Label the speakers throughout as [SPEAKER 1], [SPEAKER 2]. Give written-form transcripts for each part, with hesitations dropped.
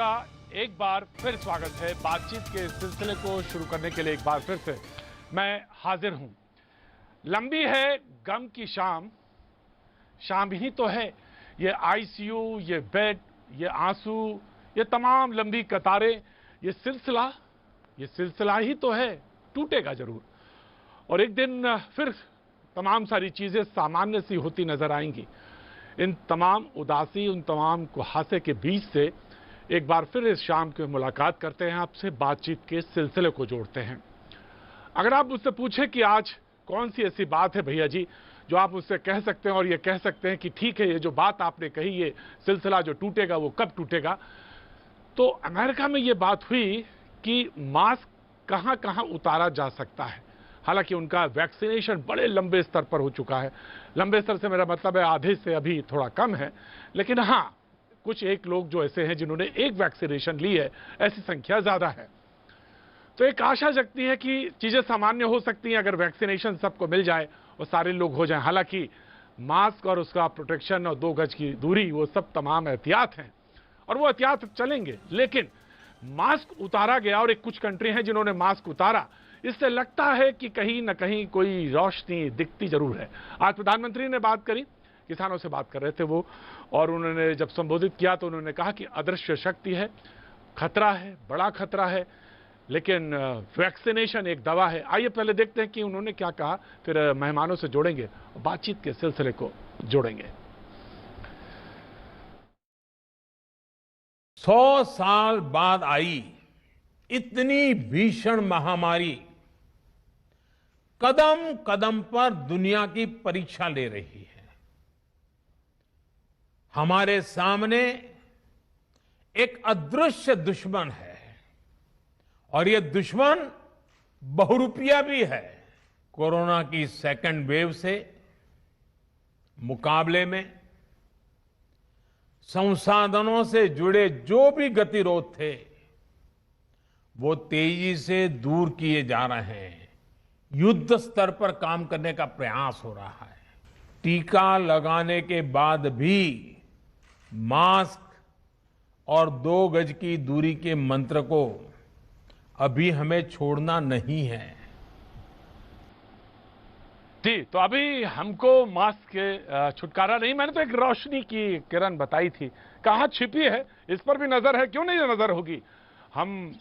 [SPEAKER 1] आपका एक बार फिर स्वागत है। बातचीत के सिलसिले को शुरू करने के लिए एक बार फिर से मैं हाजिर हूं। लंबी है गम की शाम, शाम ही तो है। ये आईसीयू, ये बेड, ये आंसू, ये तमाम लंबी कतारें, ये सिलसिला ही तो है। टूटेगा जरूर और एक दिन फिर तमाम सारी चीजें सामान्य सी होती नजर आएंगी। इन तमाम उदासी, उन तमाम कुहासे के बीच से एक बार फिर इस शाम की मुलाकात करते हैं, आपसे बातचीत के सिलसिले को जोड़ते हैं। अगर आप मुझसे पूछें कि आज कौन सी ऐसी बात है भैया जी जो आप मुझसे कह सकते हैं और ये कह सकते हैं कि ठीक है, ये जो बात आपने कही, ये सिलसिला जो टूटेगा वो कब टूटेगा, तो अमेरिका में ये बात हुई कि मास्क कहां कहां उतारा जा सकता है। हालांकि उनका वैक्सीनेशन बड़े लंबे स्तर पर हो चुका है। लंबे स्तर से मेरा मतलब है आधे से अभी थोड़ा कम है, लेकिन हां, कुछ एक लोग जो ऐसे हैं जिन्होंने एक वैक्सीनेशन ली है, ऐसी संख्या ज्यादा है। तो एक आशा जगती है कि चीजें सामान्य हो सकती हैं अगर वैक्सीनेशन सबको मिल जाए और सारे लोग हो जाएं। हालांकि मास्क और उसका प्रोटेक्शन और 2 गज की दूरी, वो सब तमाम एहतियात हैं और वो एहतियात चलेंगे। लेकिन मास्क उतारा गया और एक कुछ कंट्री हैं जिन्होंने मास्क उतारा, इससे लगता है कि कहीं ना कहीं कोई रोशनी दिखती जरूर है। आज प्रधानमंत्री ने बात करी, किसानों से बात कर रहे थे वो, और उन्होंने जब संबोधित किया तो उन्होंने कहा कि अदृश्य शक्ति है, खतरा है, बड़ा खतरा है, लेकिन वैक्सीनेशन एक दवा है। आइए पहले देखते हैं कि उन्होंने क्या कहा, फिर मेहमानों से जोड़ेंगे और बातचीत के सिलसिले को जोड़ेंगे।
[SPEAKER 2] 100 साल बाद आई इतनी भीषण महामारी कदम कदम पर दुनिया की परीक्षा ले रही है। हमारे सामने एक अदृश्य दुश्मन है और ये दुश्मन बहुरूपिया भी है। कोरोना की सेकंड वेव से मुकाबले में संसाधनों से जुड़े जो भी गतिरोध थे वो तेजी से दूर किए जा रहे हैं। युद्ध स्तर पर काम करने का प्रयास हो रहा है। टीका लगाने के बाद भी मास्क और 2 गज की दूरी के मंत्र को अभी हमें छोड़ना नहीं है।
[SPEAKER 1] जी, तो अभी हमको मास्क के छुटकारा नहीं, मैंने तो एक रोशनी की किरण बताई थी, कहाँ छिपी है इस पर भी नजर है। क्यों नहीं नजर होगी? हम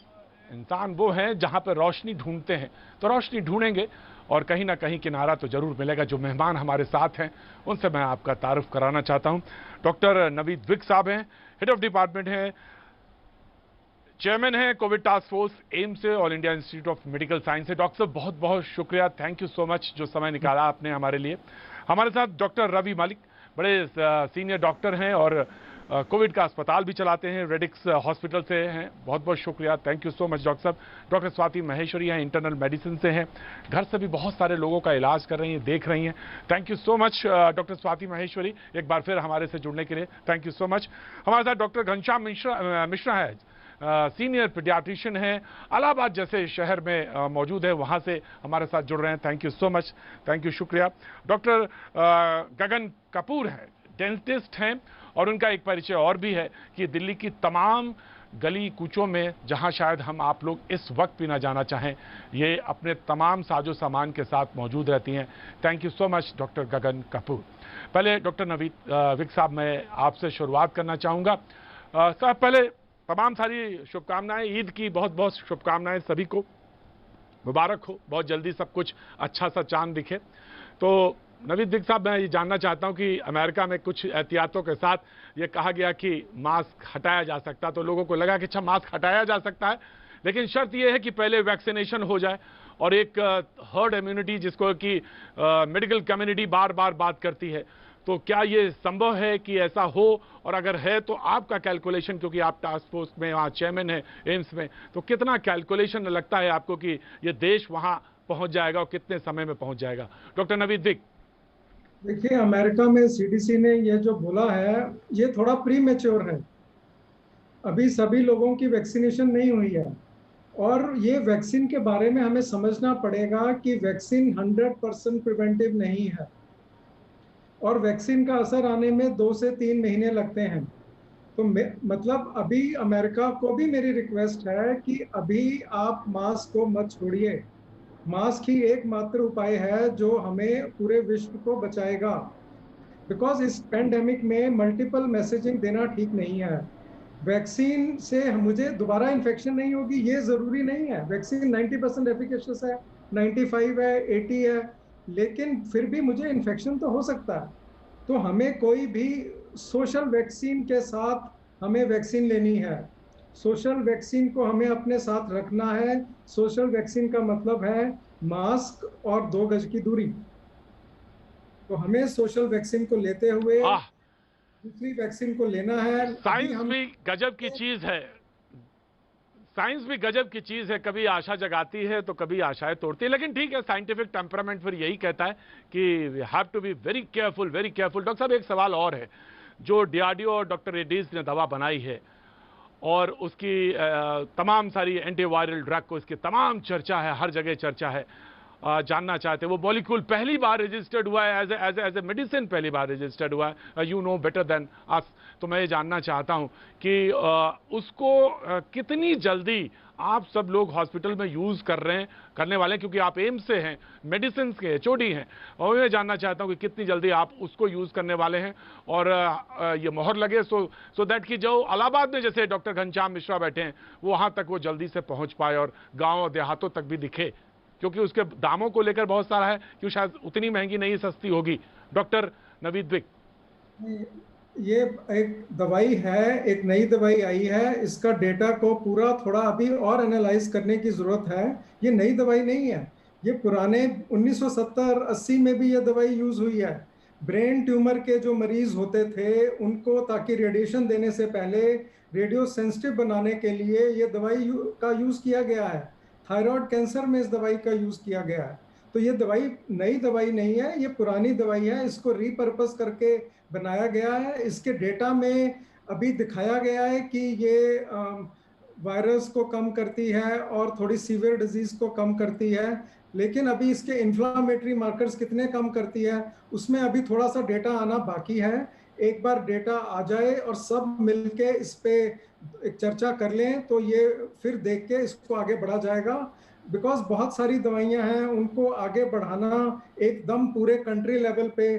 [SPEAKER 1] इंसान वो हैं जहां पर रोशनी ढूंढते हैं, तो रोशनी ढूंढेंगे और कहीं ना कहीं किनारा तो जरूर मिलेगा। जो मेहमान हमारे साथ हैं उनसे मैं आपका तारुफ कराना चाहता हूं। डॉक्टर नवीद विक साहब हैं, हेड ऑफ डिपार्टमेंट हैं, चेयरमैन है कोविड टास्क फोर्स एम्स से, all India institute of medical science है। डॉक्टर साहब बहुत बहुत शुक्रिया, थैंक यू सो मच जो समय निकाला आपने हमारे लिए। हमारे साथ डॉक्टर रवि मलिक, बड़े सीनियर डॉक्टर हैं और कोविड का अस्पताल भी चलाते हैं, रेडिक्स हॉस्पिटल से हैं। बहुत बहुत शुक्रिया, thank you so much doctor साहब। डॉक्टर स्वाति महेश्वरी हैं, इंटरनल मेडिसिन से हैं, घर से भी बहुत सारे लोगों का इलाज कर रही हैं, देख रही हैं। Thank you so much doctor Swati Maheshwari, एक बार फिर हमारे से जुड़ने के लिए थैंक यू सो मच। हमारे साथ डॉक्टर घनश्याम मिश्रा है, सीनियर पीडियाट्रिशियन है, इलाहाबाद जैसे शहर में मौजूद है, वहां से हमारे साथ जुड़ रहे हैं। Thank you so much, thank you, शुक्रिया। डॉक्टर गगन कपूर है, डेंटिस्ट हैं और उनका एक परिचय और भी है कि दिल्ली की तमाम गली कूचों में, जहां शायद हम आप लोग इस वक्त भी ना जाना चाहें, ये अपने तमाम साजो सामान के साथ मौजूद रहती हैं। Thank you so much doctor Gagan Kapoor. पहले डॉक्टर नवीद विक साहब, मैं आपसे शुरुआत करना चाहूंगा। साहब, पहले तमाम सारी शुभकामनाएं, ईद की बहुत बहुत शुभकामनाएं, सभी को मुबारक हो, बहुत जल्दी सब कुछ अच्छा सा चांद दिखे। तो नवीद विक साहब, मैं ये जानना चाहता हूं कि अमेरिका में कुछ एहतियातों के साथ ये कहा गया कि मास्क हटाया जा सकता, तो लोगों को लगा कि अच्छा मास्क हटाया जा सकता है, लेकिन शर्त यह है कि पहले वैक्सीनेशन हो जाए और एक हर्ड इम्यूनिटी जिसको कि मेडिकल कम्युनिटी बार बार बात करती है। तो क्या ये संभव है कि ऐसा हो, और अगर है तो आपका कैलकुलेशन, क्योंकि आप टास्क फोर्स में वहाँ चेयरमैन है एम्स में, तो कितना कैलकुलेशन लगता है आपको कि ये देश वहाँ पहुंच जाएगा और कितने समय में पहुंच जाएगा? डॉक्टर नवीद विक।
[SPEAKER 3] देखिए, अमेरिका में सीडीसी ने ये जो बोला है ये थोड़ा प्री मैच्योर है। अभी सभी लोगों की वैक्सीनेशन नहीं हुई है और ये वैक्सीन के बारे में हमें समझना पड़ेगा कि वैक्सीन 100% प्रिवेंटिव नहीं है और वैक्सीन का असर आने में 2 से 3 महीने लगते हैं। तो मतलब अभी अमेरिका को भी मेरी रिक्वेस्ट है कि अभी आप मास्क को मत छोड़िए। मास्क ही एकमात्र उपाय है जो हमें पूरे विश्व को बचाएगा। बिकॉज इस पेंडेमिक में मल्टीपल मैसेजिंग देना ठीक नहीं है। वैक्सीन से मुझे दोबारा इन्फेक्शन नहीं होगी ये जरूरी नहीं है। वैक्सीन 90% एफिकेशियस है, 95 है, 80 है, लेकिन फिर भी मुझे इन्फेक्शन तो हो सकता है। तो हमें कोई भी सोशल वैक्सीन के साथ हमें वैक्सीन लेनी है। सोशल वैक्सीन को हमें अपने साथ रखना है। सोशल वैक्सीन का मतलब है मास्क और 2 गज की दूरी। तो हमें सोशल वैक्सीन को लेते हुए
[SPEAKER 1] आह,
[SPEAKER 3] दूसरी वैक्सीन को लेना है। अभी
[SPEAKER 1] साइंस
[SPEAKER 3] हम
[SPEAKER 1] भी गजब की चीज है। साइंस भी गजब की चीज है, कभी आशा जगाती है तो कभी आशाएं तोड़ती है। लेकिन ठीक है, साइंटिफिक टेम्परामेंट फिर यही कहता है कि we have to be very careful, very careful. Doctor साहब, एक सवाल और है। जो डीआरडीओ और डॉक्टर रेड्डीज ने दवा बनाई है और उसकी तमाम सारी एंटीवायरल ड्रग को, इसकी तमाम चर्चा है, हर जगह चर्चा है। जानना चाहते हैं वो मॉलिक्यूल पहली बार रजिस्टर्ड हुआ है एज ए मेडिसिन, पहली बार रजिस्टर्ड हुआ है। You know better than us. तो मैं ये जानना चाहता हूं कि उसको कितनी जल्दी आप सब लोग हॉस्पिटल में यूज कर रहे हैं, करने वाले हैं, क्योंकि आप एम्स से हैं, मेडिसिन के एचओडी हैं, और मैं जानना चाहता हूं कि कितनी जल्दी आप उसको यूज करने वाले हैं और ये मोहर लगे सो दैट कि जो इलाहाबाद में जैसे डॉक्टर घनश्याम मिश्रा बैठे हैं वो वहां तक वो जल्दी से पहुंच पाए और गांव और देहातों तक भी दिखे, क्योंकि उसके दामों को लेकर बहुत सारा है कि शायद उतनी महंगी नहीं, सस्ती होगी। डॉक्टर नवीद विक,
[SPEAKER 3] ये एक दवाई है, एक नई दवाई आई है। इसका डेटा को पूरा थोड़ा अभी और एनालाइज करने की जरूरत है। ये नई दवाई नहीं है, ये पुराने 1970-80 में भी ये दवाई यूज हुई है। ब्रेन ट्यूमर के जो मरीज होते थे उनको ताकि रेडिएशन देने से पहले रेडियो सेंसिटिव बनाने के लिए ये दवाई का यूज किया गया है। थायराइड कैंसर में इस दवाई का यूज किया गया है। तो ये दवाई नई दवाई नहीं है, ये पुरानी दवाई है। इसको रिपर्पस करके बनाया गया है। इसके डेटा में अभी दिखाया गया है कि ये वायरस को कम करती है और थोड़ी सीवियर डिजीज को कम करती है, लेकिन अभी इसके इन्फ्लामेटरी मार्कर्स कितने कम करती है उसमें अभी थोड़ा सा डेटा आना बाकी है। एक बार डेटा आ जाए और सब मिलके इस पे एक चर्चा कर लें तो ये फिर देख के इसको आगे बढ़ा जाएगा। बिकॉज बहुत सारी दवाइयां हैं, उनको आगे बढ़ाना एकदम पूरे कंट्री लेवल पे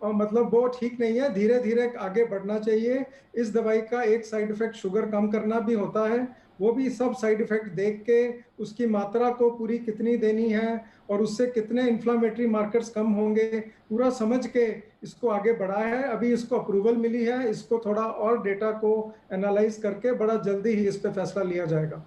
[SPEAKER 3] मतलब वो ठीक नहीं है। धीरे धीरे आगे बढ़ना चाहिए। इस दवाई का एक साइड इफेक्ट शुगर कम करना भी होता है, वो भी सब साइड इफेक्ट देख के उसकी मात्रा को पूरी कितनी देनी है और उससे कितने इन्फ्लामेटरी मार्कर्स कम होंगे पूरा समझ के इसको आगे बढ़ाया है। अभी इसको अप्रूवल मिली है, इसको थोड़ा और डेटा को एनालाइज करके बड़ा जल्दी ही इस पे फैसला लिया जाएगा।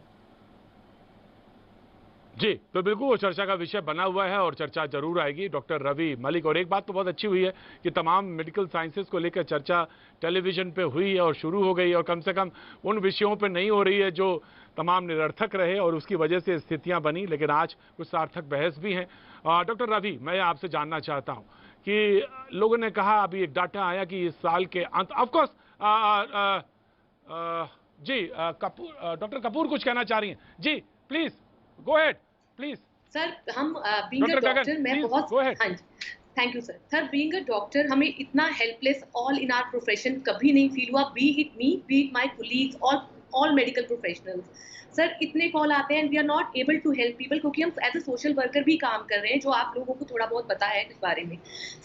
[SPEAKER 1] जी, तो बिल्कुल वो चर्चा का विषय बना हुआ है और चर्चा जरूर आएगी। डॉक्टर रवि मलिक, और एक बात तो बहुत अच्छी हुई है कि तमाम मेडिकल साइंसेस को लेकर चर्चा टेलीविजन पे हुई है और शुरू हो गई, और कम से कम उन विषयों पे नहीं हो रही है जो तमाम निरर्थक रहे और उसकी वजह से स्थितियां बनी, लेकिन आज कुछ सार्थक बहस भी हैं। डॉक्टर रवि, मैं आपसे जानना चाहता हूँ कि लोगों ने कहा, अभी एक डाटा आया कि इस साल के अंत, ऑफकोर्स जी कपूर, डॉक्टर कपूर कुछ कहना चाह रही हैं? जी please go ahead please.
[SPEAKER 4] Sir, हम बीइंग अ डॉक्टर, मैं बहुत, हाँ जी, thank you sir. Sir, being a doctor हमें इतना helpless all in our profession कभी नहीं फील हुआ, be it me, be it my colleagues, all medical professionals. Sir, इतने कॉल आते हैं, we are not able to help people, क्योंकि हम एज अ सोशल वर्कर भी काम कर रहे हैं, जो आप लोगों को थोड़ा बहुत पता है इस बारे में।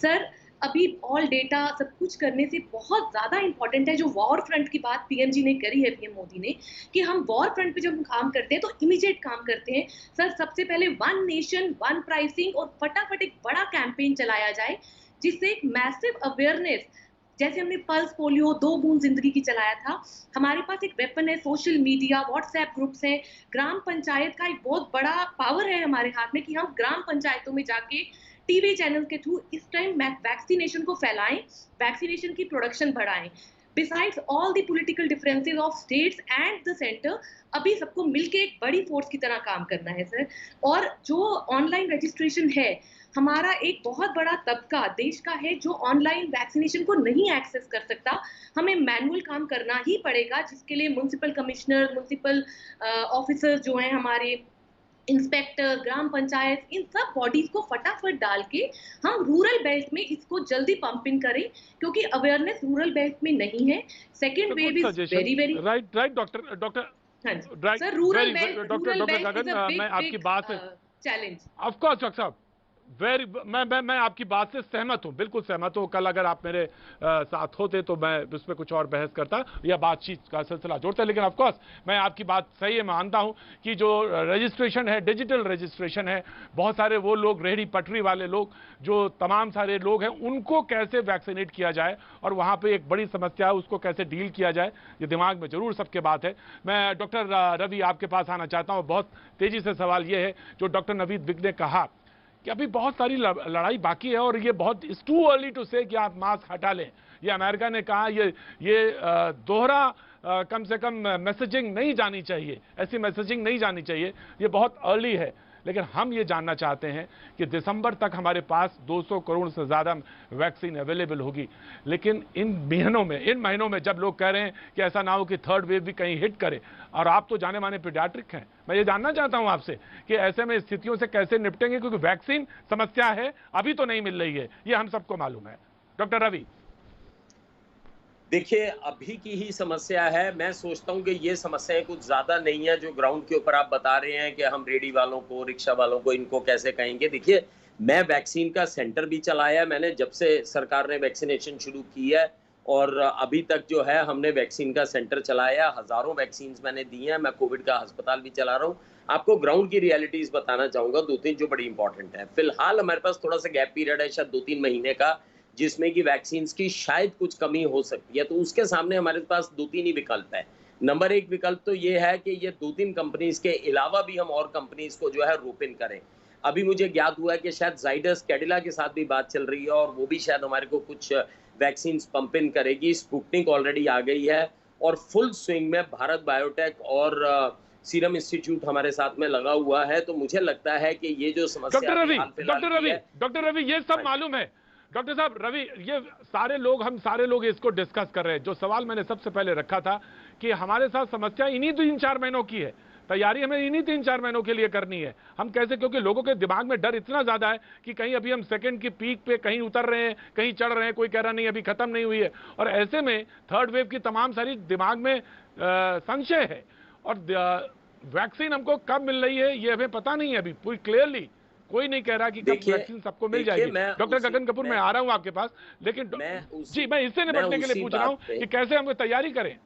[SPEAKER 4] सर, अभी ऑल डेटा सब कुछ करने से बहुत ज़्यादा इंपॉर्टेंट है जो वॉर फ्रंट की बात पीएम जी ने करी है, पीएम मोदी ने, कि हम वॉर फ्रंट पे जब हम काम करते हैं तो इमीडिएट काम करते हैं। सर, सबसे पहले वन नेशन वन प्राइसिंग और फटाफट एक बड़ा कैंपेन चलाया जाए जिससे एक मैसिव अवेयरनेस, जैसे हमने पल्स पोलियो 2 बूंद जिंदगी की चलाया था, हमारे पास एक वेपन है, सोशल मीडिया, व्हाट्सएप ग्रुप्स हैं, ग्राम पंचायत का एक बहुत बड़ा पावर है हमारे हाथ में कि हम ग्राम पंचायतों में जाके टीवी चैनल के थ्रू इस टाइम वैक्सीनेशन को फैलाएं, वैक्सीनेशन की प्रोडक्शन बढ़ाएं। Besides all the political differences of states and the centre, अभी सबको मिलके एक बड़ी फोर्स की तरह काम करना है सर। और जो ऑनलाइन रजिस्ट्रेशन है, हमारा एक बहुत बड़ा तबका देश का है जो ऑनलाइन वैक्सीनेशन को नहीं एक्सेस कर सकता। हमें मैनुअल काम करना ही पड़ेगा, जिसके लिए म्युनिसिपल कमिश्नर, म्युनिसिपल ऑफिसर जो हैं हमारे, इंस्पेक्टर, ग्राम पंचायत, इन सब बॉडीज को फटाफट डाल के हम रूरल बेल्ट में इसको जल्दी पंप इन करें, क्योंकि अवेयरनेस रूरल बेल्ट में नहीं है। Second wave is very
[SPEAKER 1] right doctor
[SPEAKER 4] sir, rural belt
[SPEAKER 1] मैं आपकी बात से
[SPEAKER 4] चैलेंज।
[SPEAKER 1] ऑफ कोर्स डॉक्टर साहब, मैं आपकी बात से सहमत हूं, बिल्कुल सहमत हूं। कल अगर आप मेरे साथ होते तो मैं उसमें कुछ और बहस करता या बातचीत का सिलसिला जोड़ता, लेकिन ऑफ कोर्स मैं आपकी बात सही है, मानता हूं कि जो रजिस्ट्रेशन है, डिजिटल रजिस्ट्रेशन है, बहुत सारे वो लोग, रेहड़ी पटरी वाले लोग, जो तमाम सारे लोग हैं, उनको कैसे वैक्सीनेट किया जाए और वहां पे एक बड़ी समस्या है, उसको कैसे डील किया जाए, ये दिमाग में जरूर सबके बात है। मैं डॉक्टर रवि आपके पास आना चाहता हूं। बहुत तेजी से सवाल ये है जो डॉक्टर नवीद विक ने कहा कि अभी बहुत सारी लड़ाई बाकी है और ये बहुत इट्स टू अर्ली टू से कि आप मास्क हटा लें। ये अमेरिका ने कहा, ये दोहरा कम से कम मैसेजिंग नहीं जानी चाहिए, ऐसी मैसेजिंग नहीं जानी चाहिए, ये बहुत अर्ली है। लेकिन हम ये जानना चाहते हैं कि दिसंबर तक हमारे पास 200 करोड़ से ज़्यादा वैक्सीन अवेलेबल होगी, लेकिन इन महीनों में जब लोग कह रहे हैं कि ऐसा ना हो कि थर्ड वेव भी कहीं हिट करे, और आप तो जाने माने पीडियाट्रिक हैं, मैं ये जानना चाहता हूं आपसे कि ऐसे में स्थितियों से कैसे निपटेंगे, क्योंकि वैक्सीन समस्या है, अभी तो नहीं मिल रही है, ये हम सबको मालूम है। डॉक्टर रवि,
[SPEAKER 5] देखिए, अभी की ही समस्या है। मैं सोचता हूँ कि ये समस्याएं कुछ ज़्यादा नहीं है जो ग्राउंड के ऊपर आप बता रहे हैं कि हम रेडी वालों को, रिक्शा वालों को, इनको कैसे कहेंगे। देखिए, मैं वैक्सीन का सेंटर भी चलाया, मैंने जब से सरकार ने वैक्सीनेशन शुरू की है और अभी तक जो है हमने वैक्सीन का सेंटर चलाया, हज़ारों वैक्सीन मैंने दी हैं। मैं कोविड का अस्पताल भी चला रहा हूँ। आपको ग्राउंड की रियलिटीज़ बताना चाहूँगा, 2-3 जो बड़ी इंपॉर्टेंट है। फिलहाल हमारे पास थोड़ा सा गैप पीरियड है, शायद 2-3 महीने का, जिसमें कि वैक्सीन की शायद कुछ कमी हो सकती है। तो उसके सामने हमारे पास 2-3 ही विकल्प है। नंबर 1 विकल्प तो ये है कि ये 2-3 कंपनीज के अलावा भी हम और कंपनीज को जो है रोप इन करें। अभी मुझे ज्ञात हुआ है कि शायद जाइडस कैडिला के साथ भी बात चल रही है और वो भी शायद हमारे को कुछ वैक्सीन पंप इन करेगी। स्पुतनिक ऑलरेडी आ गई है और फुल स्विंग में भारत बायोटेक और सीरम इंस्टीट्यूट हमारे साथ में लगा हुआ है। तो मुझे लगता है कि ये जो समस्या
[SPEAKER 1] डॉक्टर रवि ये सब मालूम है। डॉक्टर साहब रवि, ये हम सारे लोग इसको डिस्कस कर रहे हैं। जो सवाल मैंने सबसे पहले रखा था कि हमारे साथ समस्या इन्हीं 3-4 महीनों की है, तैयारी हमें इन्हीं 3-4 महीनों के लिए करनी है। हम कैसे, क्योंकि लोगों के दिमाग में डर इतना ज्यादा है कि कहीं अभी हम सेकंड की पीक पे कहीं उतर रहे हैं, कहीं चढ़ रहे हैं, कोई कह रहा नहीं अभी खत्म नहीं हुई है, और ऐसे में थर्ड वेव की तमाम सारी दिमाग में संशय है और वैक्सीन हमको कब मिल रही है ये हमें पता नहीं है अभी पूरी क्लियरली। कोई नहीं कह रहा कि कब वैक्सीन सबको मिल जाएगी। डॉक्टर गगन कपूर, मैं आ रहा हूं आपके पास, लेकिन मैं इससे निपटने के लिए पूछ रहा हूं कि कैसे हम तैयारी करें।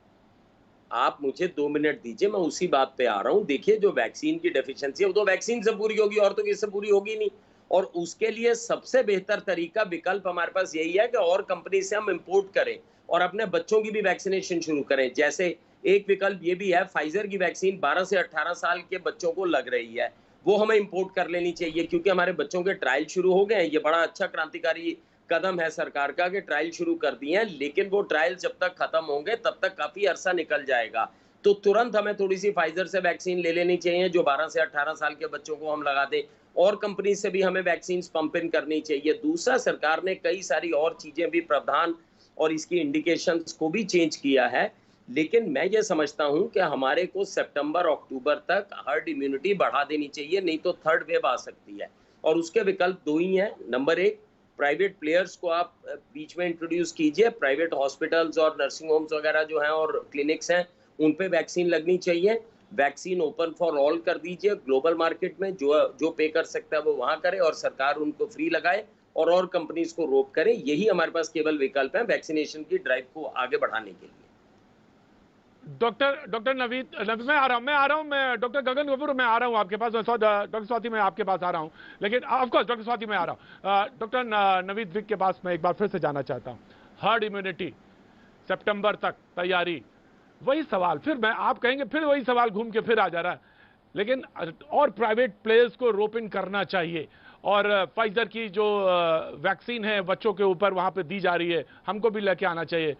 [SPEAKER 5] आप मुझे 2 मिनट दीजिए, मैं उसी बात पे आ रहा हूं। देखिए, जो वैक्सीन की डेफिशिएंसी है वो तो वैक्सीन से पूरी होगी और तो किससे पूरी होगी नहीं, और उसके लिए सबसे बेहतर तरीका, विकल्प हमारे पास यही है कि और कंपनी से हम इंपोर्ट करें और अपने बच्चों की भी वैक्सीनेशन शुरू करें। जैसे एक विकल्प ये भी है, फाइजर की वैक्सीन 12 से 18 साल के बच्चों को लग रही है, वो हमें इंपोर्ट कर लेनी चाहिए, क्योंकि हमारे बच्चों के ट्रायल शुरू हो गए हैं। ये बड़ा अच्छा क्रांतिकारी कदम है सरकार का कि ट्रायल शुरू कर दिए हैं, लेकिन वो ट्रायल जब तक खत्म होंगे तब तक काफी अरसा निकल जाएगा। तो तुरंत हमें थोड़ी सी फाइजर से वैक्सीन ले लेनी चाहिए जो 12 से 18 साल के बच्चों को हम लगा दें, और कंपनी से भी हमें वैक्सीन पंप इन करनी चाहिए। दूसरा, सरकार ने कई सारी और चीजें भी, प्रावधान और इसकी इंडिकेशंस को भी चेंज किया है, लेकिन मैं ये समझता हूं कि हमारे को सितंबर अक्टूबर तक हर्ड इम्यूनिटी बढ़ा देनी चाहिए, नहीं तो थर्ड वेव आ सकती है। और उसके विकल्प 2 ही हैं। नंबर 1, प्राइवेट प्लेयर्स को आप बीच में इंट्रोड्यूस कीजिए, प्राइवेट हॉस्पिटल्स और नर्सिंग होम्स वगैरह जो हैं और क्लिनिक्स हैं उन पे वैक्सीन लगनी चाहिए। वैक्सीन ओपन फॉर ऑल कर दीजिए, ग्लोबल मार्केट में जो पे कर सकता है वो वहां करे और सरकार उनको फ्री लगाए और कंपनीज को रोक करे। यही हमारे पास केवल विकल्प है वैक्सीनेशन की ड्राइव को आगे बढ़ाने के लिए।
[SPEAKER 1] डॉक्टर नवीद, मैं आ रहा हूं, मैं डॉक्टर गगन कपूर, मैं आ रहा हूं आपके पास। डॉक्टर स्वाति, मैं आपके पास आ रहा हूं, लेकिन ऑफकोर्स डॉक्टर स्वाति मैं आ रहा हूं। डॉक्टर नवीद विक के पास मैं एक बार फिर से जाना चाहता हूं। हर्ड इम्यूनिटी, सितंबर तक तैयारी, वही सवाल फिर आप कहेंगे फिर वही सवाल घूम के फिर आ जा रहा है, लेकिन और प्राइवेट प्लेयर्स को रोप इन करना चाहिए और फाइजर की जो वैक्सीन है बच्चों के ऊपर वहां पे दी जा रही है, हमको भी लेके आना चाहिए।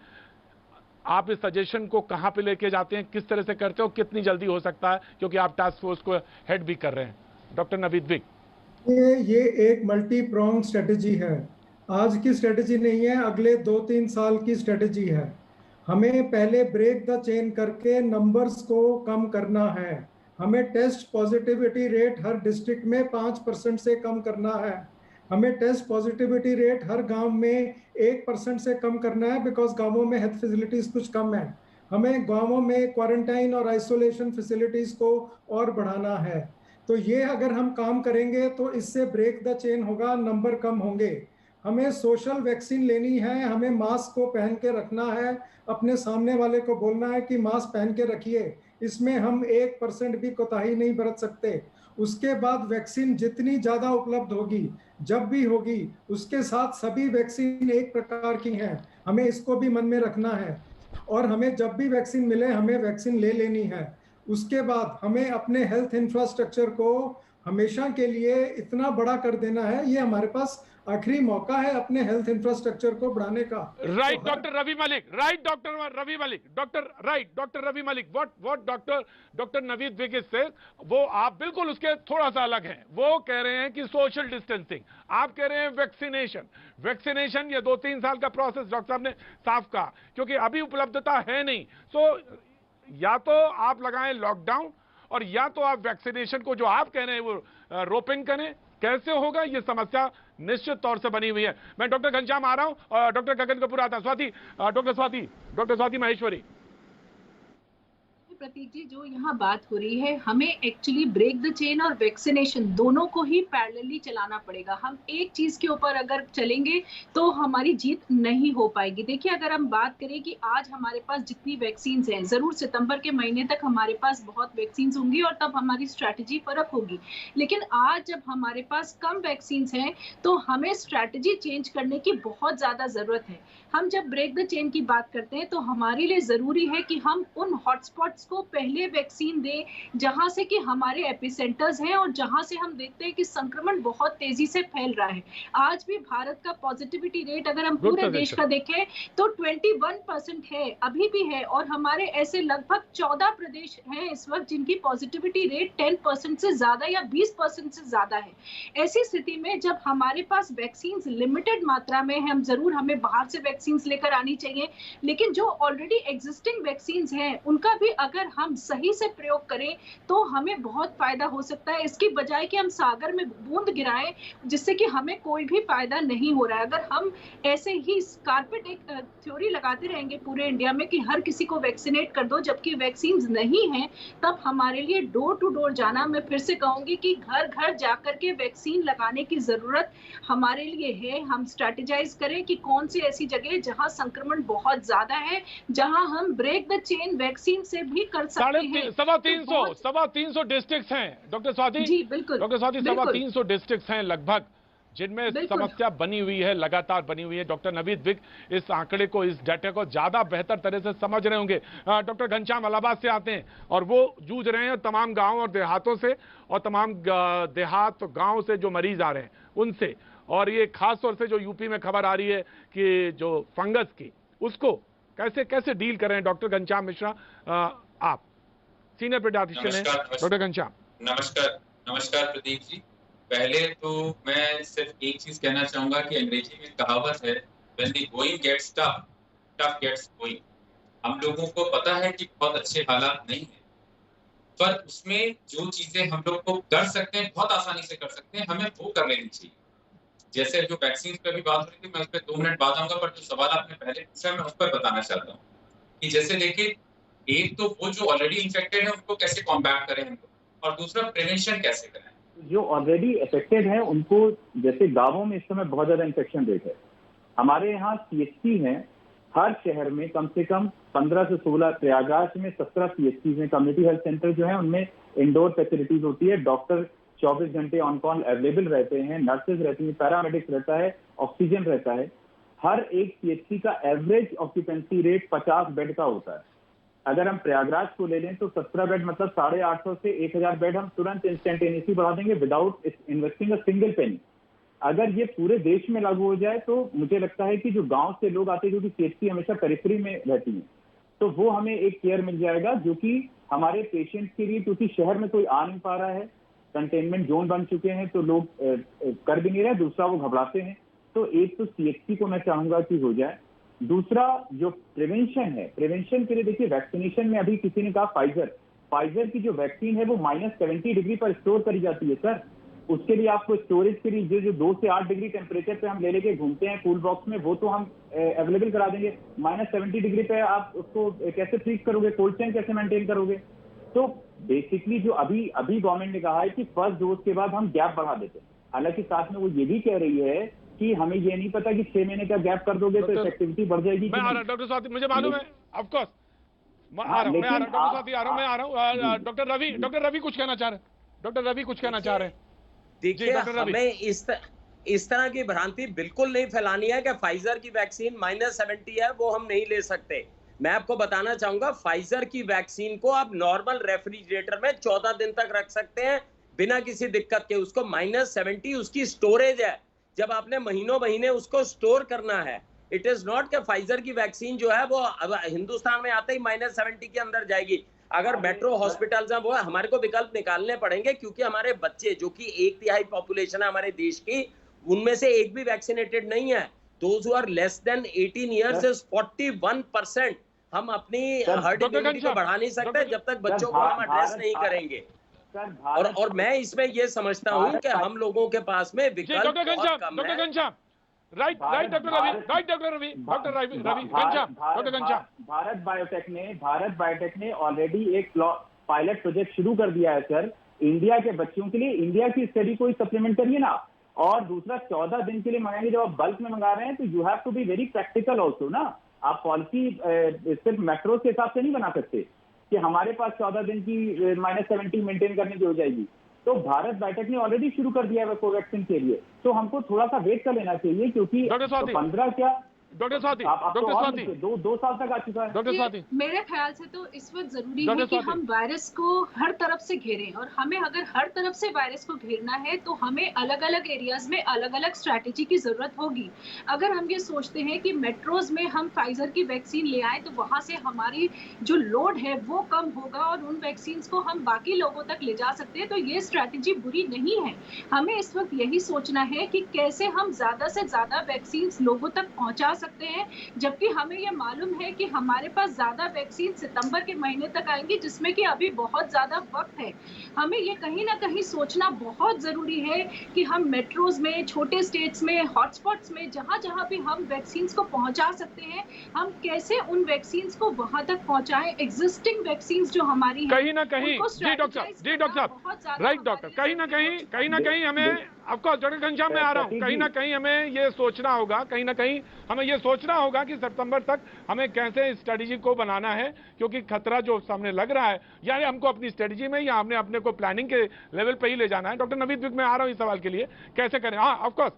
[SPEAKER 1] आप इस सजेशन को कहां पे लेके जाते हैं, किस तरह से करते हो, कितनी जल्दी हो सकता है, क्योंकि आप टास्क फोर्स को हेड भी कर रहे हैं। डॉक्टर नवीद विक,
[SPEAKER 3] ये एक मल्टी प्रोंग स्ट्रेटेजी है, आज की स्ट्रेटेजी नहीं है, अगले 2-3 साल की स्ट्रेटेजी है। हमें पहले ब्रेक द चेन करके नंबर्स को कम करना है। हमें टेस्ट पॉजिटिविटी रेट हर डिस्ट्रिक्ट में 5% से कम करना है। हमें टेस्ट पॉजिटिविटी रेट हर गांव में 1% से कम करना है, बिकॉज गांवों में हेल्थ फैसिलिटीज कुछ कम है। हमें गांवों में क्वारंटाइन और आइसोलेशन फैसिलिटीज को और बढ़ाना है। तो ये अगर हम काम करेंगे तो इससे ब्रेक द चेन होगा, नंबर कम होंगे। हमें सोशल वैक्सीन लेनी है, हमें मास्क को पहन के रखना है, अपने सामने वाले को बोलना है कि मास्क पहन के रखिए, इसमें हम 1% भी कोताही नहीं बरत सकते। उसके बाद वैक्सीन जितनी ज्यादा उपलब्ध होगी, जब भी होगी, उसके साथ सभी वैक्सीन एक प्रकार की हैं, हमें इसको भी मन में रखना है। और हमें जब भी वैक्सीन मिले हमें वैक्सीन ले लेनी है। उसके बाद हमें अपने हेल्थ इंफ्रास्ट्रक्चर को हमेशा के लिए इतना बड़ा कर देना है, ये हमारे पास आखिरी मौका है अपने हेल्थ इंफ्रास्ट्रक्चर को बढ़ाने का।
[SPEAKER 1] Right doctor Ravi Malik, right doctor Ravi Malik, doctor Ravi Malik, what doctor Naveed Vig से, वो आप बिल्कुल उसके थोड़ा सा अलग हैं। वो कह रहे हैं कि सोशल डिस्टेंसिंग, आप कह रहे हैं वैक्सीनेशन। ये 2-3 साल का प्रोसेस डॉक्टर साहब ने साफ कहा, क्योंकि अभी उपलब्धता है नहीं। सो या तो आप लगाएं लॉकडाउन, और या तो आप वैक्सीनेशन को जो आप कह रहे हैं वो रोपिंग करें। कैसे होगा ये समस्या निश्चित तौर से बनी हुई है। मैं डॉक्टर घनश्याम आ रहा हूं और डॉक्टर गगन कपूर आता है। डॉक्टर स्वाति माहेश्वरी।
[SPEAKER 6] प्रतीक जी, जो यहाँ बात हो रही है, हमें एक्चुअली ब्रेक द चेन और वैक्सीनेशन दोनों को ही पैरेलली चलाना पड़ेगा। हम एक चीज के ऊपर अगर चलेंगे तो हमारी जीत नहीं हो पाएगी। देखिए, अगर हम बात करें कि आज हमारे पास जितनी वैक्सीन हैं, जरूर सितंबर के महीने तक हमारे पास बहुत वैक्सीन होंगी और तब हमारी स्ट्रैटेजी फर्क होगी। लेकिन आज जब हमारे पास कम वैक्सीन हैं तो हमें स्ट्रैटेजी चेंज करने की बहुत ज्यादा जरूरत है। हम जब ब्रेक द चेन की बात करते हैं तो हमारे लिए जरूरी है कि हम उन हॉटस्पॉट्स को पहले वैक्सीन दें जहां से कि हमारे एपिसेंटर्स हैं और जहां से हम देखते हैं कि संक्रमण बहुत तेजी से फैल रहा है। आज भी भारत का पॉजिटिविटी रेट अगर हम पूरे देश का देखें तो 21% है, अभी भी है। और हमारे ऐसे लगभग 14 प्रदेश हैं इस वक्त जिनकी पॉजिटिविटी रेट 10% से ज्यादा या 20% से ज्यादा है। ऐसी स्थिति में जब हमारे पास वैक्सीन लिमिटेड मात्रा में है, जरूर हमें बाहर से वैक्सीन लेकर आनी चाहिए, लेकिन जो ऑलरेडी एग्जिस्टिंग वैक्सीन हैं उनका भी अगर हम सही से प्रयोग करें तो हमें बहुत फायदा हो सकता है, इसकी बजाय कि हम सागर में बूंद गिराएं जिससे कि हमें कोई भी फायदा नहीं हो रहा है। अगर हम ऐसे ही कारपेट एक थ्योरी लगाते रहेंगे पूरे इंडिया में कि हर किसी को वैक्सीनेट कर दो जबकि वैक्सीन नहीं है, तब हमारे लिए डोर टू डोर जाना, मैं फिर से कहूंगी कि घर घर जाकर के वैक्सीन लगाने की जरूरत हमारे लिए है। हम स्ट्रेटेजाइज करें कि कौन सी ऐसी जगह जहां संक्रमण बहुत ज्यादा है, जहां हम ब्रेक द चेन वैक्सीन से भी कर सकते हैं।
[SPEAKER 1] 350 डिस्ट्रिक्ट्स हैं डॉक्टर स्वाति
[SPEAKER 6] जी, बिल्कुल
[SPEAKER 1] डॉक्टर स्वाति, 350 डिस्ट्रिक्ट्स हैं लगभग जिनमें समस्या बनी हुई है, लगातार बनी हुई है। डॉक्टर नवीद विग इस आंकड़े को, इस डाटा को ज्यादा बेहतर तरह से समझ रहे होंगे। डॉक्टर घनश्याम इलाहाबाद से आते हैं और वो जूझ रहे हैं तमाम गांव और देहातों से, और तमाम देहात गांव से जो मरीज आ रहे हैं उनसे। और ये खास तौर से जो यूपी में खबर आ रही है कि जो फंगस की, उसको कैसे कैसे डील करें। डॉक्टर घनश्याम मिश्रा, आप सीनियर पीडियाट्रिशियन हैं। डॉक्टर घनश्याम।
[SPEAKER 7] नमस्कार प्रदीप जी। पहले तो मैं सिर्फ एक चीज कहना चाहूंगा कि अंग्रेजी में कहावत है, when the going gets tough, tough gets going। हम लोगों को पता है कि बहुत अच्छे हालात नहीं है, पर उसमें जो चीजें हम लोग को कर सकते हैं, बहुत आसानी से कर सकते हैं, हमें वो कर लेनी चाहिए। जैसे जो वैक्सीन पे भी बात हो रही थी, मैं उस पर 2 मिनट बाद आऊंगा, पर जो सवाल आपने पहले पूछा मैं उस पर बताना चाहता हूँ कि जैसे देखिए, एक तो वो जो ऑलरेडी इन्फेक्टेड है उनको कैसे कॉम्बैट करें हम लोग, और दूसरा प्रिवेंशन कैसे करें।
[SPEAKER 8] जो ऑलरेडी अफेक्टेड है उनको, जैसे गांवों में इस समय बहुत ज्यादा इन्फेक्शन रेट है, हमारे यहाँ CHC हैं हर शहर में कम से कम 15 से 16, प्रयागराज में 17 CHC हैं, कम्युनिटी हेल्थ सेंटर जो है उनमें इंडोर फैसिलिटीज होती है, डॉक्टर 24 घंटे ऑन कॉल अवेलेबल रहते हैं, नर्सेज रहती हैं, पैरामेडिक्स रहता है, ऑक्सीजन रहता है। हर एक CHC का एवरेज ऑक्यूपेंसी रेट 50 बेड का होता है। अगर हम प्रयागराज को ले लें तो 17 बेड मतलब 850 से 1000 बेड हम तुरंत इंस्टेंटेनियसली बढ़ा देंगे without investing a single penny. अगर ये पूरे देश में लागू हो जाए तो मुझे लगता है कि जो गांव से लोग आते हैं, जो कि CHC हमेशा पेरिफेरी में रहती है, तो वो हमें एक केयर मिल जाएगा जो कि हमारे पेशेंट्स के लिए, क्योंकि शहर में कोई आ नहीं पा रहा है, कंटेनमेंट जोन बन चुके हैं तो लोग कर भी नहीं रहे, दूसरा वो घबराते हैं। तो एक तो CHC को मैं चाहूंगा कि हो जाए। दूसरा जो प्रिवेंशन है, प्रिवेंशन के लिए देखिए वैक्सीनेशन में अभी किसी ने कहा फाइजर की जो वैक्सीन है वो -70 डिग्री पर स्टोर करी जाती है सर। उसके लिए आपको स्टोरेज के लिए जो 2 से 8 डिग्री टेम्परेचर पे हम ले लेके घूमते हैं कूल बॉक्स में, वो तो हम अवेलेबल करा देंगे। -70 डिग्री पे आप उसको कैसे फ्रीज करोगे, कोल्ड चेन कैसे मेंटेन करोगे? तो बेसिकली जो अभी गवर्नमेंट ने कहा है कि फर्स्ट डोज के बाद हम गैप बढ़ा देते हैं। हालांकि साथ में वो ये भी कह रही है कि हमें ये नहीं पता कि 6 महीने का गैप कर दोगे तो इफेक्टिविटी बढ़ जाएगी।
[SPEAKER 1] मैं आ रहा डॉक्टर साथी, मुझे मालूम है, ऑफ कोर्स मैं आ रहा हूं डॉक्टर साथी, मैं आ रहा हूं। डॉक्टर रवि कुछ कहना चाह रहे हैं, डॉक्टर रवि कुछ कहना चाह रहे हैं।
[SPEAKER 5] देखिए, हमें इस तरह की भ्रांति बिल्कुल नहीं फैलानी है कि फाइजर की वैक्सीन -70 है वो हम नहीं ले सकते। मैं आपको बताना चाहूंगा, फाइजर की वैक्सीन को आप नॉर्मल रेफ्रिजरेटर में 14 दिन तक रख सकते हैं बिना किसी दिक्कत के। उसको -70 उसकी स्टोरेज है, जब आपने महीने उसको स्टोर करना है। इट इज नॉट कि फाइजर की वैक्सीन जो है वो हिंदुस्तान में आते ही -70 के अंदर जाएगी। अगर मेट्रो हॉस्पिटल्स हैं वो हमारे को विकल्प निकालने पड़ेंगे, क्योंकि हमारे बच्चे जो कि 1/3 पॉपुलेशन है हमारे देश की, उनमें से एक भी वैक्सीनेटेड नहीं है। Those who are less than 18 years is 41%। हम अपनी हर्ड इम्यूनिटी को बढ़ा नहीं सकते जब तक बच्चों को हम एड्रेस नहीं करेंगे। और मैं इसमें ये समझता हूँ कि हम लोगों के पास में विकल्प बहुत कम है।
[SPEAKER 1] Right doctor Ravi Ghanshyam.
[SPEAKER 8] Bharat Biotech ने ऑलरेडी एक पायलट प्रोजेक्ट शुरू कर दिया है सर इंडिया के बच्चों के लिए। इंडिया की स्टडी को सप्लीमेंट करिए ना। और दूसरा, 14 दिन के लिए मंगाएंगे, जब आप बल्क में मंगा रहे हैं तो you have to be very practical also ना। आप पॉलिसी सिर्फ मेट्रो के हिसाब से नहीं बना सकते कि हमारे पास 14 दिन की -70 मेंटेन करने की हो जाएगी। तो भारत बायोटेक ने ऑलरेडी शुरू कर दिया है कोवैक्सीन के लिए, तो हमको थोड़ा सा वेट कर लेना चाहिए, क्योंकि 15 क्या
[SPEAKER 1] डॉक्टर साथी,
[SPEAKER 8] 2 साल तक आ चुका है।
[SPEAKER 1] डॉक्टर साथी,
[SPEAKER 6] मेरे ख्याल से तो इस वक्त जरूरी है कि हम वायरस को हर तरफ से घेरें, और हमें अगर हर तरफ से वायरस को घेरना है तो हमें अलग अलग एरियाज में अलग अलग स्ट्रैटेजी की जरूरत होगी। अगर हम ये सोचते हैं कि मेट्रोज में हम फाइजर की वैक्सीन ले आए तो वहां से हमारी जो लोड है वो कम होगा और उन वैक्सीन को हम बाकी लोगों तक ले जा सकते हैं, तो ये स्ट्रैटेजी बुरी नहीं है। हमें इस वक्त यही सोचना है कि कैसे हम ज्यादा से ज्यादा वैक्सीन लोगों तक पहुंचा सकते हैं, जबकि हमें यह मालूम है कि हमारे पास ज्यादा वैक्सीन सितंबर के महीने तक आएंगी, जिसमें कि अभी बहुत ज्यादा वक्त है। हमें ये कहीं ना कहीं सोचना बहुत जरूरी है कि हम मेट्रोज में, छोटे स्टेट्स में, हॉटस्पॉट्स में, जहां जहां भी हम वैक्सीन को पहुंचा सकते हैं, हम कैसे उन वैक्सीन को वहां तक पहुंचाएं। एग्जिस्टिंग वैक्सीन जो हमारी
[SPEAKER 1] कहीं ना कहीं, जी डॉक्टर साहब, राइट डॉक्टर, कहीं ना कहीं हमें, ऑफकोर्स डॉक्टर घनश्याम मैं आ रहा हूँ, कहीं ना कहीं हमें ये सोचना होगा, कहीं ना कहीं हमें ये सोचना होगा कि सितंबर तक हमें कैसे स्ट्रेटेजी को बनाना है, क्योंकि खतरा जो सामने लग रहा है, यानी हमको अपनी स्ट्रेटेजी में या हमने अपने को प्लानिंग के लेवल पे ही ले जाना है। डॉक्टर नवीद विक, मैं आ रहा हूँ इस सवाल के लिए, कैसे करें? हाँ of course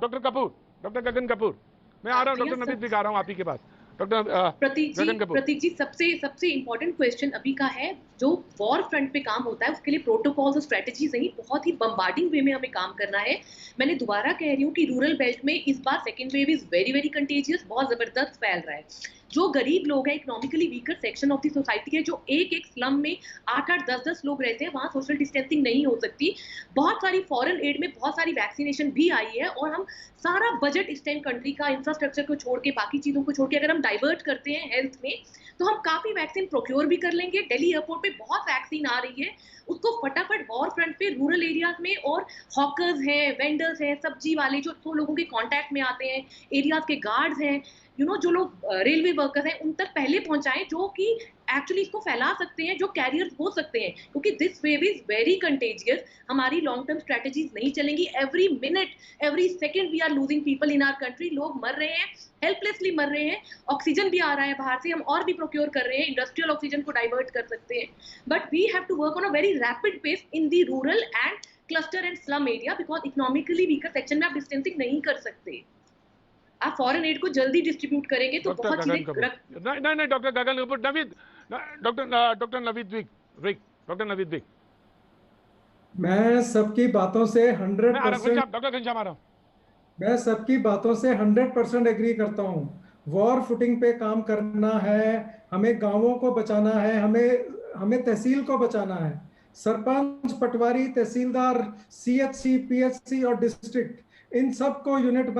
[SPEAKER 1] doctor Kapoor, doctor Gagan Kapoor, मैं आ रहा हूँ। डॉक्टर नवीद विक आ रहा हूँ आप ही के पास।
[SPEAKER 4] प्रतीक जी, सबसे इंपॉर्टेंट क्वेश्चन अभी का है, जो वॉर फ्रंट पे काम होता है उसके लिए प्रोटोकॉल्स और स्ट्रेटेजीज नहीं, बहुत ही बम्बार्डिंग वे में हमें काम करना है। मैंने दोबारा कह रही हूँ कि रूरल बेल्ट में इस बार second wave is very very contagious, बहुत जबरदस्त फैल रहा है। जो गरीब लोग हैं, economically weaker section of the society है, जो एक स्लम में 8-8, 10-10 लोग रहते हैं, वहाँ सोशल डिस्टेंसिंग नहीं हो सकती। बहुत सारी फॉरेन एड में बहुत सारी वैक्सीनेशन भी आई है, और हम सारा बजट इस टाइम कंट्री का इंफ्रास्ट्रक्चर को छोड़ के, बाकी चीजों को छोड़ के अगर हम डाइवर्ट करते हैं हेल्थ में, तो हम काफी वैक्सीन प्रोक्योर भी कर लेंगे। दिल्ली एयरपोर्ट पे बहुत वैक्सीन आ रही है, उसको फटाफट वॉर फ्रंट पे रूरल एरियाज में, और हॉकर्स हैं, वेंडर्स हैं, सब्जी वाले जो लोगों के कांटेक्ट में आते हैं, एरियाज के गार्ड्स हैं, जो लोग रेलवे वर्कर्स हैं, उन तक पहले पहुंचाएं, जो कि एक्चुअली इसको फैला सकते हैं, जो कैरियर्स हो सकते हैं, क्योंकि this wave is very contagious. हमारी लॉन्ग टर्म स्ट्रेटेजीज नहीं चलेंगी। Every minute, every second we are losing people in our country. लोग मर रहे हैं, हेल्पलेसली मर रहे हैं। ऑक्सीजन भी आ रहा है बाहर से, हम और भी प्रोक्योर कर रहे हैं, इंडस्ट्रियल ऑक्सीजन को डाइवर्ट कर सकते हैं, but we have to work on a very rapid pace in the rural and cluster and slum area, because economically weaker section में आप डिस्टेंसिंग नहीं कर सकते। आप फॉरेन एड को जल्दी डिस्ट्रीब्यूट करेंगे तो बहुत चीजें
[SPEAKER 1] नहीं doctor Gagan Kapoor, doctor Naveed Vig, doctor Naveed Vig,
[SPEAKER 3] मैं सबकी बातों से 100%,
[SPEAKER 1] डॉक्टर घनश्याम आ रहा हूं,
[SPEAKER 3] मैं सबकी बातों से 100% एग्री करता हूं। वॉर फुटिंग पे काम करना है, हमें गांवों को बचाना है, हमें तहसील को बचाना है। सरपंच, पटवारी, तहसीलदार, CHC, PHC और डिस्ट्रिक्ट, इन सब को यूनिट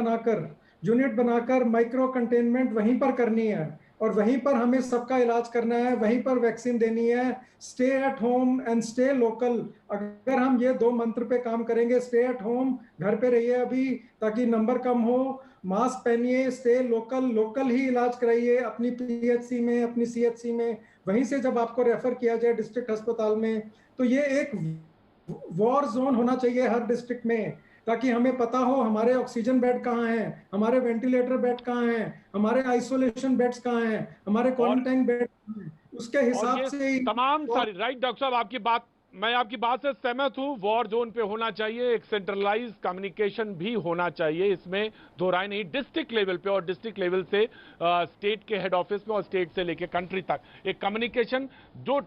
[SPEAKER 3] बनाकर माइक्रो कंटेनमेंट वहीं पर करनी है। और वहीं पर हमें सबका इलाज करना है, वहीं पर वैक्सीन देनी है। Stay at home and stay local, अगर हम ये 2 मंत्र पे काम करेंगे, स्टे एट होम, घर पे रहिए अभी ताकि नंबर कम हो, मास्क पहनिए, स्टे लोकल, लोकल ही इलाज कराइए अपनी पीएचसी में, अपनी सीएचसी में, वहीं से जब आपको रेफर किया जाए डिस्ट्रिक्ट अस्पताल में, तो ये एक वॉर जोन होना चाहिए हर डिस्ट्रिक्ट में, ताकि हमें पता हो हमारे ऑक्सीजन बेड कहाँ हैं, हमारे वेंटिलेटर बेड कहाँ हैं, हमारे आइसोलेशन बेड्स कहाँ हैं, हमारे क्वारंटाइन बेड कहाँ हैं, उसके हिसाब से
[SPEAKER 1] तमाम सारी राइट। डॉक्टर साहब आपकी बात, मैं आपकी बात से सहमत हूं। वॉर जोन पे होना चाहिए, एक सेंट्रलाइज कम्युनिकेशन भी होना चाहिए, इसमें दो राय नहीं। डिस्ट्रिक्ट लेवल पे और डिस्ट्रिक्ट लेवल से स्टेट के हेड ऑफिस में और स्टेट से लेके कंट्री तक एक कम्युनिकेशन जो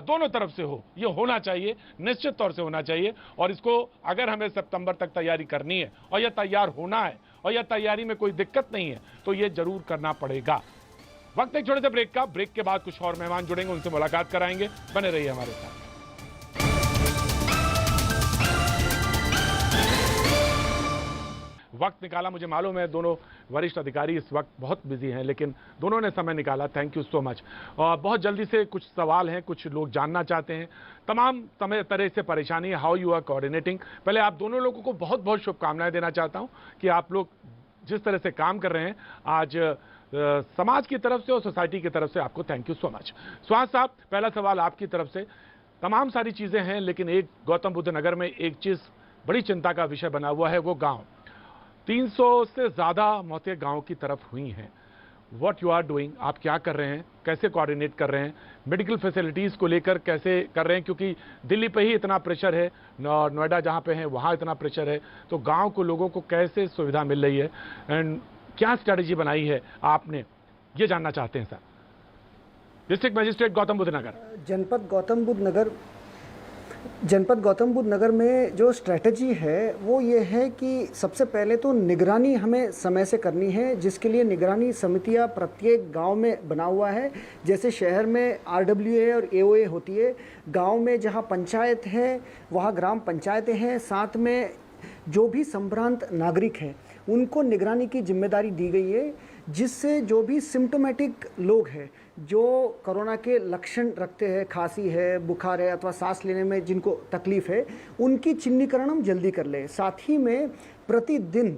[SPEAKER 1] दोनों तरफ से हो, ये होना चाहिए, निश्चित तौर से होना चाहिए। और इसको अगर हमें सितंबर तक तैयारी करनी है और यह तैयार होना है और यह तैयारी में कोई दिक्कत नहीं है तो ये जरूर करना पड़ेगा। वक्त एक छोटे से ब्रेक का, ब्रेक के बाद कुछ और मेहमान जुड़ेंगे, उनसे मुलाकात कराएंगे। बने रहिए हमारे साथ। वक्त निकाला, मुझे मालूम है दोनों वरिष्ठ अधिकारी इस वक्त बहुत बिजी हैं, लेकिन दोनों ने समय निकाला, थैंक यू सो मच। और बहुत जल्दी से कुछ सवाल हैं, कुछ लोग जानना चाहते हैं, तमाम तरह से परेशानी है, हाउ यू आर कोऑर्डिनेटिंग। पहले आप दोनों लोगों को बहुत बहुत शुभकामनाएं देना चाहता हूं कि आप लोग जिस तरह से काम कर रहे हैं आज समाज की तरफ से और सोसाइटी की तरफ से, आपको thank you so much. Suhas साहब, पहला सवाल आपकी तरफ से। तमाम सारी चीजें हैं, लेकिन एक गौतम बुद्ध नगर में एक चीज बड़ी चिंता का विषय बना हुआ है, वो गांव। 300 से ज्यादा मौतें गांव की तरफ हुई हैं। व्हाट यू आर डूइंग, आप क्या कर रहे हैं, कैसे कोऑर्डिनेट कर रहे हैं, मेडिकल फैसिलिटीज को लेकर कैसे कर रहे हैं, क्योंकि दिल्ली पे ही इतना प्रेशर है, नोएडा जहां पे है वहां इतना प्रेशर है, तो गांव को लोगों को कैसे सुविधा मिल रही है एंड क्या स्ट्रेटेजी बनाई है आपने, ये जानना चाहते हैं sir. District magistrate Gautam Buddh Nagar.
[SPEAKER 9] जनपद गौतम बुद्ध नगर में जो स्ट्रैटेजी है वो ये है कि सबसे पहले तो निगरानी हमें समय से करनी है, जिसके लिए निगरानी समितियां प्रत्येक गांव में बना हुआ है। जैसे शहर में RWA और AOA होती है, गांव में जहां पंचायत है वहां ग्राम पंचायतें हैं, साथ में जो भी संभ्रांत नागरिक हैं उनको निगरानी की जिम्मेदारी दी गई है, जिससे जो भी सिम्टोमेटिक लोग हैं, जो कोरोना के लक्षण रखते हैं, खांसी है, बुखार है अथवा सांस लेने में जिनको तकलीफ है, उनकी चिन्हीकरण हम जल्दी कर लें। साथ ही में प्रतिदिन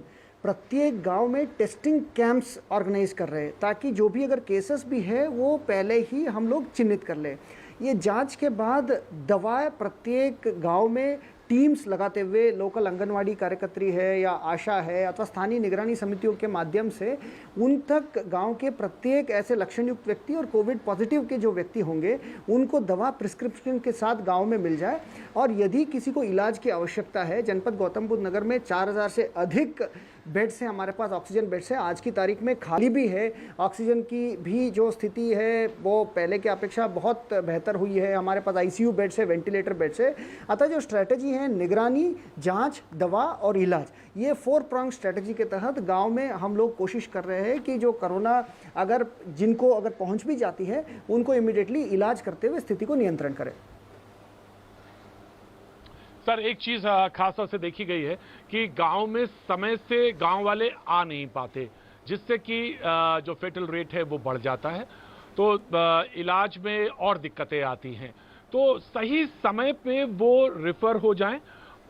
[SPEAKER 9] प्रत्येक गांव में टेस्टिंग कैंप्स ऑर्गेनाइज कर रहे हैं, ताकि जो भी अगर केसेस भी है वो पहले ही हम लोग चिन्हित कर लें। ये जांच के बाद दवाएं प्रत्येक गांव में टीम्स लगाते हुए लोकल आंगनवाड़ी कार्यकर्त्री है या आशा है अथवा स्थानीय निगरानी समितियों के माध्यम से उन तक गांव के प्रत्येक ऐसे लक्षण युक्त व्यक्ति और कोविड पॉजिटिव के जो व्यक्ति होंगे उनको दवा प्रिस्क्रिप्शन के साथ गांव में मिल जाए। और यदि किसी को इलाज की आवश्यकता है, जनपद गौतम बुद्ध नगर में 4000 से अधिक बेड्स हैं हमारे पास, ऑक्सीजन बेड्स हैं, आज की तारीख में खाली भी है। ऑक्सीजन की भी जो स्थिति है वो पहले की अपेक्षा बहुत बेहतर हुई है। हमारे पास ICU बेड्स है, वेंटिलेटर बेड्स है। अतः जो स्ट्रैटेजी है निगरानी, जांच, दवा और इलाज, ये 4 प्रॉन्ग स्ट्रैटेजी के तहत गांव में हम लोग कोशिश कर रहे हैं कि जो कोरोना अगर जिनको अगर पहुंच भी जाती है उनको इमीडिएटली इलाज करते हुए स्थिति को नियंत्रण करें।
[SPEAKER 1] सर, एक चीज खास तौर से देखी गई है कि गांव में समय से गांव वाले आ नहीं पाते, जिससे कि जो फेटल रेट है वो बढ़ जाता है, तो इलाज में और दिक्कतें आती हैं। तो सही समय पे वो रिफर हो जाएं,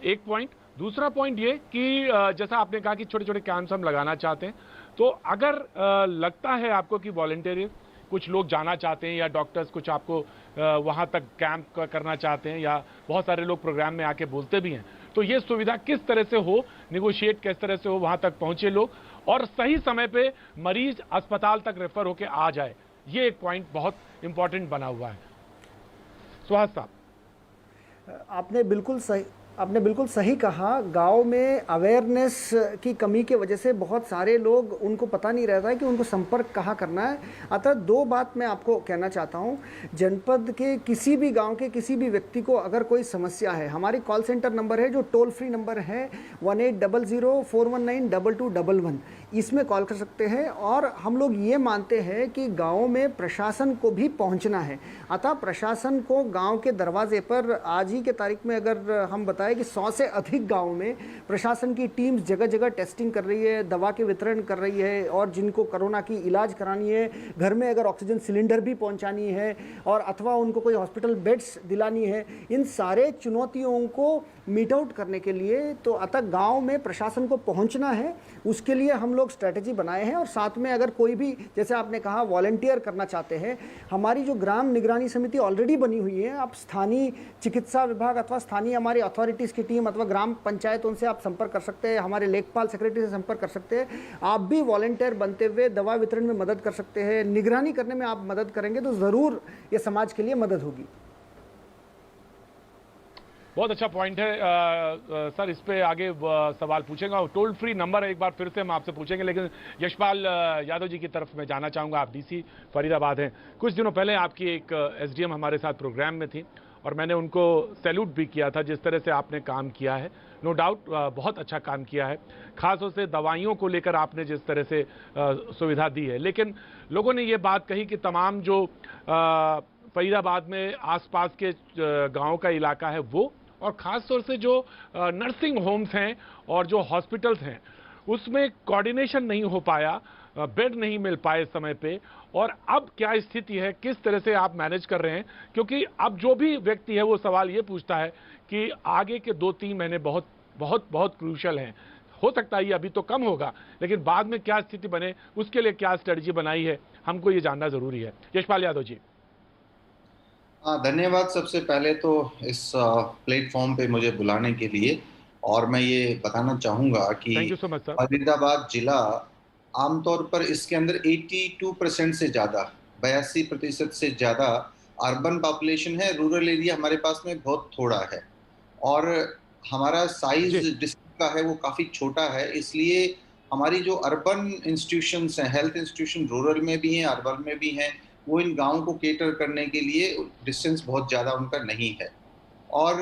[SPEAKER 1] एक पॉइंट। दूसरा पॉइंट ये कि जैसा आपने कहा कि छोटे छोटे कैंप्स हम लगाना चाहते हैं, तो अगर लगता है आपको कि वॉलंटियर कुछ लोग जाना चाहते हैं या डॉक्टर्स कुछ आपको वहां तक कैंप करना चाहते हैं, या बहुत सारे लोग प्रोग्राम में आके बोलते भी हैं, तो ये सुविधा किस तरह से हो, निगोशिएट किस तरह से हो, वहां तक पहुंचे लोग और सही समय पे मरीज अस्पताल तक रेफर होके आ जाए, ये एक पॉइंट बहुत इंपॉर्टेंट बना हुआ है। सुहास साहब,
[SPEAKER 9] आपने बिल्कुल सही कहा। गांव में अवेयरनेस की कमी की वजह से बहुत सारे लोग, उनको पता नहीं रहता है कि उनको संपर्क कहाँ करना है। अतः 2 बात मैं आपको कहना चाहता हूँ। जनपद के किसी भी गांव के किसी भी व्यक्ति को अगर कोई समस्या है, हमारी कॉल सेंटर नंबर है जो टोल फ्री नंबर है 1800-419-2211, इसमें कॉल कर सकते हैं। और हम लोग ये मानते हैं कि गाँव में प्रशासन को भी पहुँचना है, अतः प्रशासन को गाँव के दरवाजे पर आज ही के तारीख में अगर हम बताएं बताया कि 100 से अधिक गाँव में प्रशासन की टीम्स जगह जगह टेस्टिंग कर रही है, दवा के वितरण कर रही है, और जिनको कोरोना की इलाज करानी है, घर में अगर ऑक्सीजन सिलेंडर भी पहुंचानी है, और अथवा उनको कोई हॉस्पिटल बेड्स दिलानी है, इन सारे चुनौतियों को मीट आउट करने के लिए तो अतः गांव में प्रशासन को पहुंचना है। उसके लिए हम लोग स्ट्रेटजी बनाए हैं, और साथ में अगर कोई भी, जैसे आपने कहा, वॉलंटियर करना चाहते हैं, हमारी जो ग्राम निगरानी समिति ऑलरेडी बनी हुई है। आप स्थानीय चिकित्सा विभाग अथवा स्थानीय हमारी अथॉरिटीज़ की टीम अथवा ग्राम पंचायत, उनसे आप संपर्क कर सकते हैं, हमारे लेखपाल सेक्रेटरी से संपर्क कर सकते हैं। आप भी वॉलंटियर बनते हुए दवा वितरण में मदद कर सकते हैं, निगरानी करने में आप मदद करेंगे तो ज़रूर ये समाज के लिए मदद होगी।
[SPEAKER 1] बहुत अच्छा पॉइंट है सर, इस पे आगे सवाल पूछेंगे। टोल फ्री नंबर एक बार फिर से हम आपसे पूछेंगे, लेकिन यशपाल यादव जी की तरफ मैं जाना चाहूँगा। आप डीसी फरीदाबाद हैं। कुछ दिनों पहले आपकी एक एसडीएम हमारे साथ प्रोग्राम में थी और मैंने उनको सैल्यूट भी किया था जिस तरह से आपने काम किया है। नो डाउट बहुत अच्छा काम किया है, खासतौर से दवाइयों को लेकर आपने जिस तरह से सुविधा दी है। लेकिन लोगों ने ये बात कही कि तमाम जो फरीदाबाद में आसपास के गाँव का इलाका है वो, और ख़ास तौर से जो नर्सिंग होम्स हैं और जो हॉस्पिटल्स हैं, उसमें कोऑर्डिनेशन नहीं हो पाया, बेड नहीं मिल पाए समय पे। और अब क्या स्थिति है, किस तरह से आप मैनेज कर रहे हैं? क्योंकि अब जो भी व्यक्ति है वो सवाल ये पूछता है कि आगे के 2-3 महीने बहुत बहुत बहुत क्रूशल हैं। हो सकता है ये अभी तो कम होगा, लेकिन बाद में क्या स्थिति बने, उसके लिए क्या स्ट्रेटजी बनाई है, हमको ये जानना ज़रूरी है। यशपाल यादव जी।
[SPEAKER 10] धन्यवाद सबसे पहले तो इस प्लेटफॉर्म पे मुझे बुलाने के लिए। और मैं ये बताना चाहूँगा कि फरीदाबाद जिला आमतौर पर इसके अंदर 82% से ज़्यादा, 82% से ज़्यादा अर्बन पॉपुलेशन है। रूरल एरिया हमारे पास में बहुत थोड़ा है, और हमारा साइज डिस्ट्रिक्ट का है वो काफ़ी छोटा है। इसलिए हमारी जो अर्बन इंस्टीट्यूशंस हैं, हेल्थ इंस्टीट्यूशन रूरल में भी हैं, अर्बन में भी हैं, वो इन गाँव को केटर करने के लिए डिस्टेंस बहुत ज़्यादा उनका नहीं है। और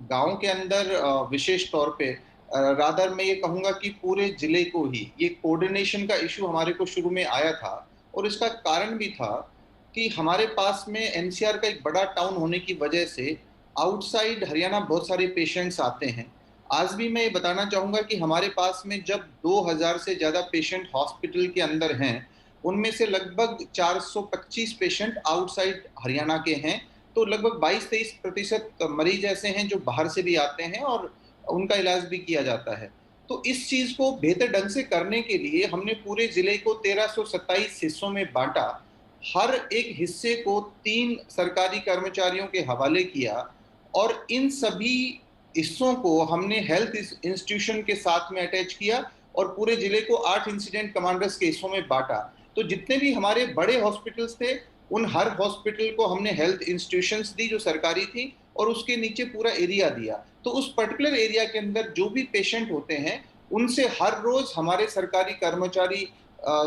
[SPEAKER 10] गांव के अंदर विशेष तौर पे रादर मैं ये कहूँगा कि पूरे ज़िले को ही ये कोऑर्डिनेशन का इशू हमारे को शुरू में आया था, और इसका कारण भी था कि हमारे पास में एनसीआर का एक बड़ा टाउन होने की वजह से आउटसाइड हरियाणा बहुत सारे पेशेंट्स आते हैं। आज भी मैं ये बताना चाहूँगा कि हमारे पास में जब 2000 से ज़्यादा पेशेंट हॉस्पिटल के अंदर हैं, उनमें से लगभग 425 पेशेंट आउटसाइड हरियाणा के हैं। तो लगभग 22-23% मरीज ऐसे हैं जो बाहर से भी आते हैं और उनका इलाज भी किया जाता है। तो इस चीज़ को बेहतर ढंग से करने के लिए हमने पूरे ज़िले को 1327 हिस्सों में बांटा। हर एक हिस्से को 3 सरकारी कर्मचारियों के हवाले किया, और इन सभी हिस्सों को हमने हेल्थ इंस्टीट्यूशन के साथ में अटैच किया, और पूरे ज़िले को 8 इंसिडेंट कमांडर्स के हिस्सों में बांटा। तो जितने भी हमारे बड़े हॉस्पिटल्स थे, उन हर हॉस्पिटल को हमने हेल्थ इंस्टीट्यूशंस दी जो सरकारी थी, और उसके नीचे पूरा एरिया दिया। तो उस पर्टिकुलर एरिया के अंदर जो भी पेशेंट होते हैं, उनसे हर रोज हमारे सरकारी कर्मचारी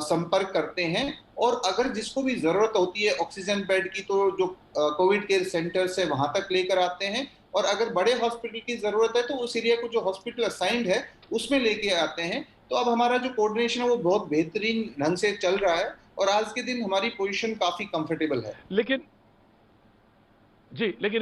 [SPEAKER 10] संपर्क करते हैं, और अगर जिसको भी जरूरत होती है ऑक्सीजन बेड की, तो जो कोविड केयर सेंटर्स है वहां तक लेकर आते हैं, और अगर बड़े हॉस्पिटल की जरूरत है तो उस एरिया को जो हॉस्पिटल असाइंड है उसमें लेके आते हैं। तो अब हमारा जो कोऑर्डिनेशन है वो बहुत बेहतरीन ढंग से चल रहा है, और आज के दिन हमारी पोजीशन काफी कंफर्टेबल है।
[SPEAKER 1] लेकिन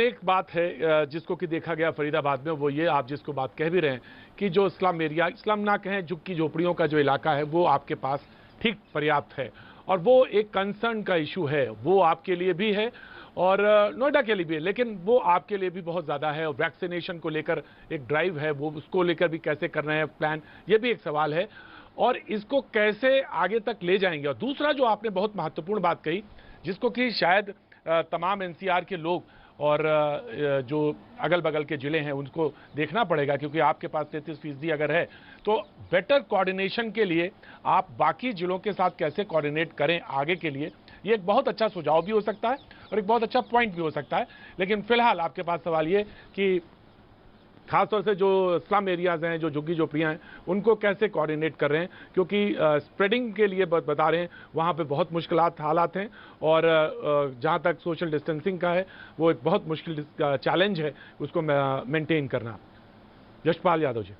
[SPEAKER 1] एक बात है जिसको कि देखा गया फरीदाबाद में, वो ये आप जिसको बात कह भी रहे हैं कि जो स्लम एरिया, स्लम ना कहें, झुग्गी झोपड़ियों का जो इलाका है वो आपके पास ठीक पर्याप्त है, और वो एक कंसर्न का इशू है, वो आपके लिए भी है और नोएडा के लिए भी है, लेकिन वो आपके लिए भी बहुत ज़्यादा है। और वैक्सीनेशन को लेकर एक ड्राइव है, वो उसको लेकर भी कैसे कर रहे हैं प्लान, ये भी एक सवाल है, और इसको कैसे आगे तक ले जाएंगे। और दूसरा जो आपने बहुत महत्वपूर्ण बात कही, जिसको कि शायद तमाम एनसीआर के लोग और जो अगल बगल के ज़िले हैं उनको देखना पड़ेगा, क्योंकि आपके पास 33% अगर है तो बेटर कोऑर्डिनेशन के लिए आप बाकी ज़िलों के साथ कैसे कोऑर्डिनेट करें आगे के लिए, ये एक बहुत अच्छा सुझाव भी हो सकता है और एक बहुत अच्छा पॉइंट भी हो सकता है। लेकिन फिलहाल आपके पास सवाल ये कि खासतौर से जो स्लम एरियाज़ हैं, जो झुग्गी झोपड़ियाँ हैं, उनको कैसे कोऑर्डिनेट कर रहे हैं, क्योंकि स्प्रेडिंग के लिए बता रहे हैं वहाँ पे बहुत मुश्किलात हालात हैं, और जहाँ तक सोशल डिस्टेंसिंग का है वो एक बहुत मुश्किल चैलेंज है उसको मेंटेन करना। यशपाल यादव जी।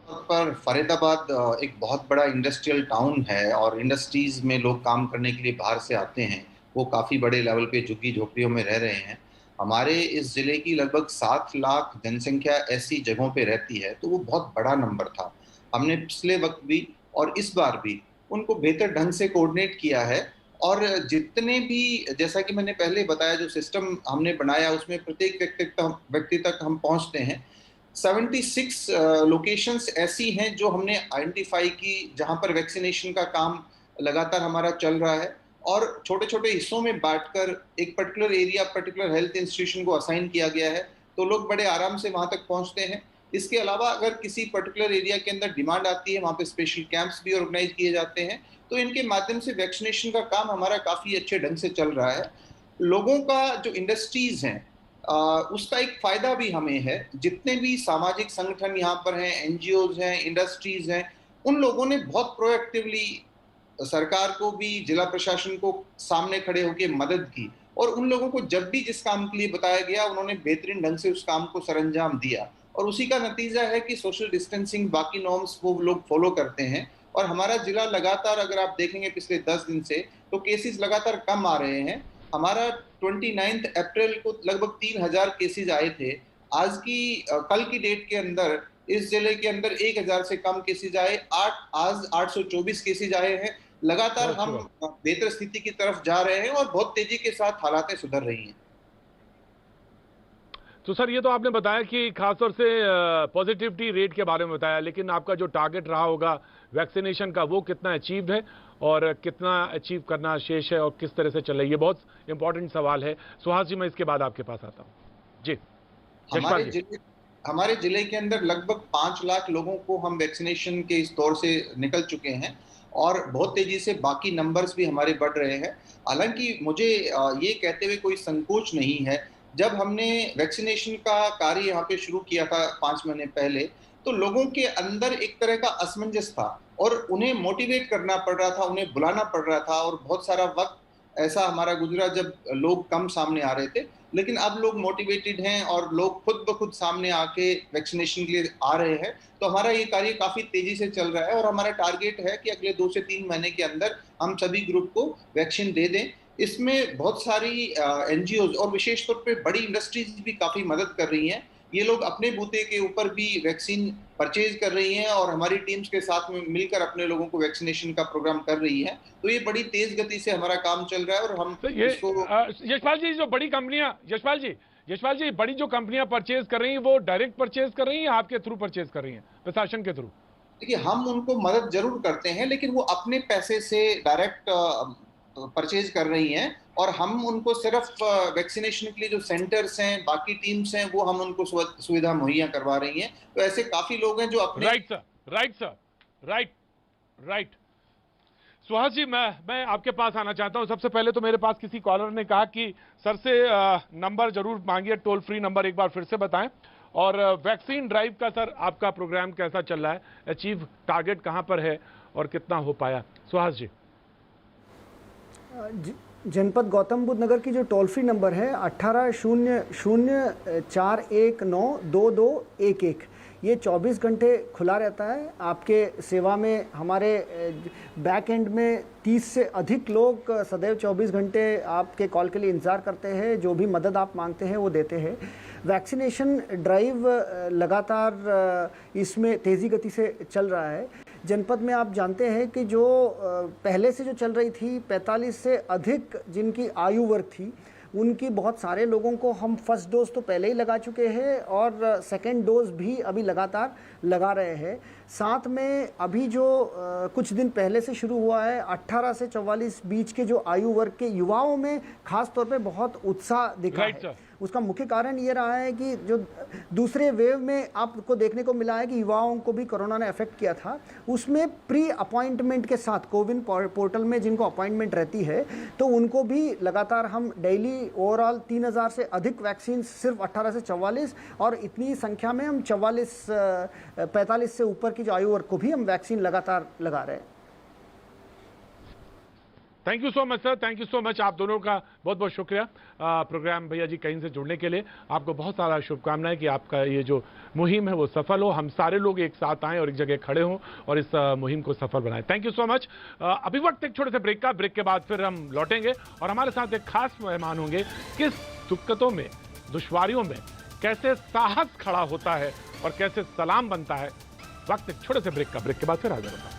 [SPEAKER 10] पर फरीदाबाद एक बहुत बड़ा इंडस्ट्रियल टाउन है, और इंडस्ट्रीज में लोग काम करने के लिए बाहर से आते हैं, वो काफ़ी बड़े लेवल पे झुग्गी झोपड़ियों में रह रहे हैं। हमारे इस जिले की लगभग 7 लाख जनसंख्या ऐसी जगहों पे रहती है, तो वो बहुत बड़ा नंबर था। हमने पिछले वक्त भी और इस बार भी उनको बेहतर ढंग से कोऑर्डिनेट किया है, और जितने भी, जैसा कि मैंने पहले बताया, जो सिस्टम हमने बनाया उसमें प्रत्येक व्यक्ति तक हम पहुंचते हैं। 76 लोकेशंस ऐसी हैं जो हमने आइडेंटिफाई की, जहां पर वैक्सीनेशन का काम लगातार हमारा चल रहा है, और छोटे छोटे हिस्सों में बांटकर एक particular area, particular health institution को असाइन किया गया है, तो लोग बड़े आराम से वहां तक पहुंचते हैं। इसके अलावा अगर किसी पर्टिकुलर एरिया के अंदर डिमांड आती है, वहां पे स्पेशल कैंप्स भी ऑर्गेनाइज किए जाते हैं, तो इनके माध्यम से वैक्सीनेशन का काम हमारा काफी अच्छे ढंग से चल रहा है। लोगों का जो इंडस्ट्रीज हैं, उसका एक फायदा भी हमें है। जितने भी सामाजिक संगठन यहाँ पर हैं, एनजीओज हैं, इंडस्ट्रीज हैं, उन लोगों ने बहुत प्रोएक्टिवली सरकार को भी, जिला प्रशासन को सामने खड़े होकर मदद की, और उन लोगों को जब भी जिस काम के लिए बताया गया उन्होंने बेहतरीन ढंग से उस काम को सरअंजाम दिया, और उसी का नतीजा है कि सोशल डिस्टेंसिंग, बाकी नॉर्म्स वो लोग फॉलो करते हैं। और हमारा जिला लगातार, अगर आप देखेंगे पिछले 10 दिन से, तो केसेस लगातार कम आ रहे हैं। हमारा 29 अप्रैल को लगभग 3000 केसेस आए थे। आज की कल की डेट के अंदर इस जिले के अंदर 1000 से कम केसेस आए। आज 824 केसेस आए हैं। लगातार हम बेहतर स्थिति की तरफ जा रहे हैं और बहुत तेजी के साथ हालातें सुधर रही हैं।
[SPEAKER 1] तो सर, ये तो आपने बताया कि खासतौर से पॉजिटिविटी रेट के बारे में बताया, लेकिन आपका जो टारगेट रहा होगा वैक्सीनेशन का, वो कितना अचीव्ड है और कितना अचीव करना शेष है और किस तरह से चल रही है, ये बहुत इंपॉर्टेंट सवाल है। सुहास जी, मैं इसके बाद आपके पास आता हूँ जी।
[SPEAKER 10] हमारे जिले के अंदर लगभग 5 लाख लोगों को हम वैक्सीनेशन के इस दौर से निकल चुके हैं, और बहुत तेजी से बाकी नंबर्स भी हमारे बढ़ रहे हैं। हालांकि मुझे ये कहते हुए कोई संकोच नहीं है, जब हमने वैक्सीनेशन का कार्य यहाँ पे शुरू किया था 5 महीने पहले, तो लोगों के अंदर एक तरह का असमंजस था, और उन्हें मोटिवेट करना पड़ रहा था, उन्हें बुलाना पड़ रहा था, और बहुत सारा वक्त ऐसा हमारा गुजरा जब लोग कम सामने आ रहे थे। लेकिन अब लोग मोटिवेटेड हैं और लोग खुद ब खुद सामने आके वैक्सीनेशन के लिए आ रहे हैं, तो हमारा ये कार्य काफी तेजी से चल रहा है, और हमारा टारगेट है कि अगले 2 से 3 महीने के अंदर हम सभी ग्रुप को वैक्सीन दे दें। इसमें बहुत सारी एनजीओज और विशेष तौर पे बड़ी इंडस्ट्रीज भी काफी मदद कर रही हैं। ये लोग अपने बूते के ऊपर भी वैक्सीन परचेज कर रही हैं और हमारी टीम्स के साथ में मिलकर अपने लोगों को वैक्सीनेशन का प्रोग्राम कर रही है। तो ये बड़ी तेज गति से हमारा काम चल रहा है, और हम
[SPEAKER 1] तो इसको यशपाल जी, जो बड़ी कंपनियां, यशपाल जी बड़ी जो कंपनियां परचेज कर रही हैं, वो डायरेक्ट परचेज कर रही हैं, आपके थ्रू परचेज कर रही हैं, प्रशासन के थ्रू?
[SPEAKER 10] देखिए, हम उनको मदद जरूर करते हैं, लेकिन वो अपने पैसे से डायरेक्ट परचेज कर रही हैं, और हम उनको सिर्फ वैक्सीनेशन के लिए जो सेंटर्स हैं, बाकी टीम्स हैं, वो हम उनको सुविधा मुहैया करवा रही हैं। तो ऐसे काफी लोग हैं जो अपने राइट। सुहास जी, मैं आपके पास आना चाहता हूं। सबसे पहले तो मेरे पास किसी कॉलर ने कहा कि सर से नंबर जरूर मांगिए, टोल फ्री नंबर एक बार फिर से बताएं, और वैक्सीन ड्राइव का सर आपका प्रोग्राम कैसा चल रहा है, अचीव टारगेट कहां पर है और कितना हो पाया? सुहास जी।
[SPEAKER 9] जनपद गौतम बुद्ध नगर की जो टोल फ्री नंबर है 1800-419-2211, ये 24 घंटे खुला रहता है। आपके सेवा में हमारे बैक एंड में 30 से अधिक लोग सदैव 24 घंटे आपके कॉल के लिए इंतज़ार करते हैं। जो भी मदद आप मांगते हैं वो देते हैं। वैक्सीनेशन ड्राइव लगातार इसमें तेज़ी गति से चल रहा है। जनपद में आप जानते हैं कि जो पहले से जो चल रही थी 45 से अधिक जिनकी आयु वर्ग थी, उनकी बहुत सारे लोगों को हम फर्स्ट डोज तो पहले ही लगा चुके हैं और सेकेंड डोज भी अभी लगातार लगा रहे हैं। साथ में अभी जो कुछ दिन पहले से शुरू हुआ है 18 से 44 बीच के जो आयु वर्ग के युवाओं में खास तौर पे बहुत उत्साह दिखा है। उसका मुख्य कारण ये रहा है कि जो दूसरे वेव में आपको देखने को मिला है कि युवाओं को भी कोरोना ने अफेक्ट किया था, उसमें प्री अपॉइंटमेंट के साथ कोविन पोर्टल में जिनको अपॉइंटमेंट रहती है तो उनको भी लगातार हम डेली ओवरऑल 3000 से अधिक वैक्सीन सिर्फ 18 से 44 और इतनी संख्या में हम 45 से ऊपर की जो आयु वर्ग को भी हम वैक्सीन लगातार लगा रहे हैं।
[SPEAKER 1] Thank you so much sir, thank you so much. आप दोनों का बहुत बहुत शुक्रिया प्रोग्राम भैया जी कहीं से जुड़ने के लिए। आपको बहुत सारा शुभकामनाएं कि आपका ये जो मुहिम है वो सफल हो, हम सारे लोग एक साथ आएं और एक जगह खड़े हों और इस मुहिम को सफल बनाएं। Thank you so much. अभी वक्त एक छोटे से ब्रेक के बाद फिर हम लौटेंगे और हमारे साथ एक खास मेहमान होंगे। किस दिक्कतों में दुश्वारियों में कैसे साहस खड़ा होता है और कैसे सलाम बनता है। वक्त एक छोटे से ब्रेक का, ब्रेक के बाद फिर हाजिर होता है।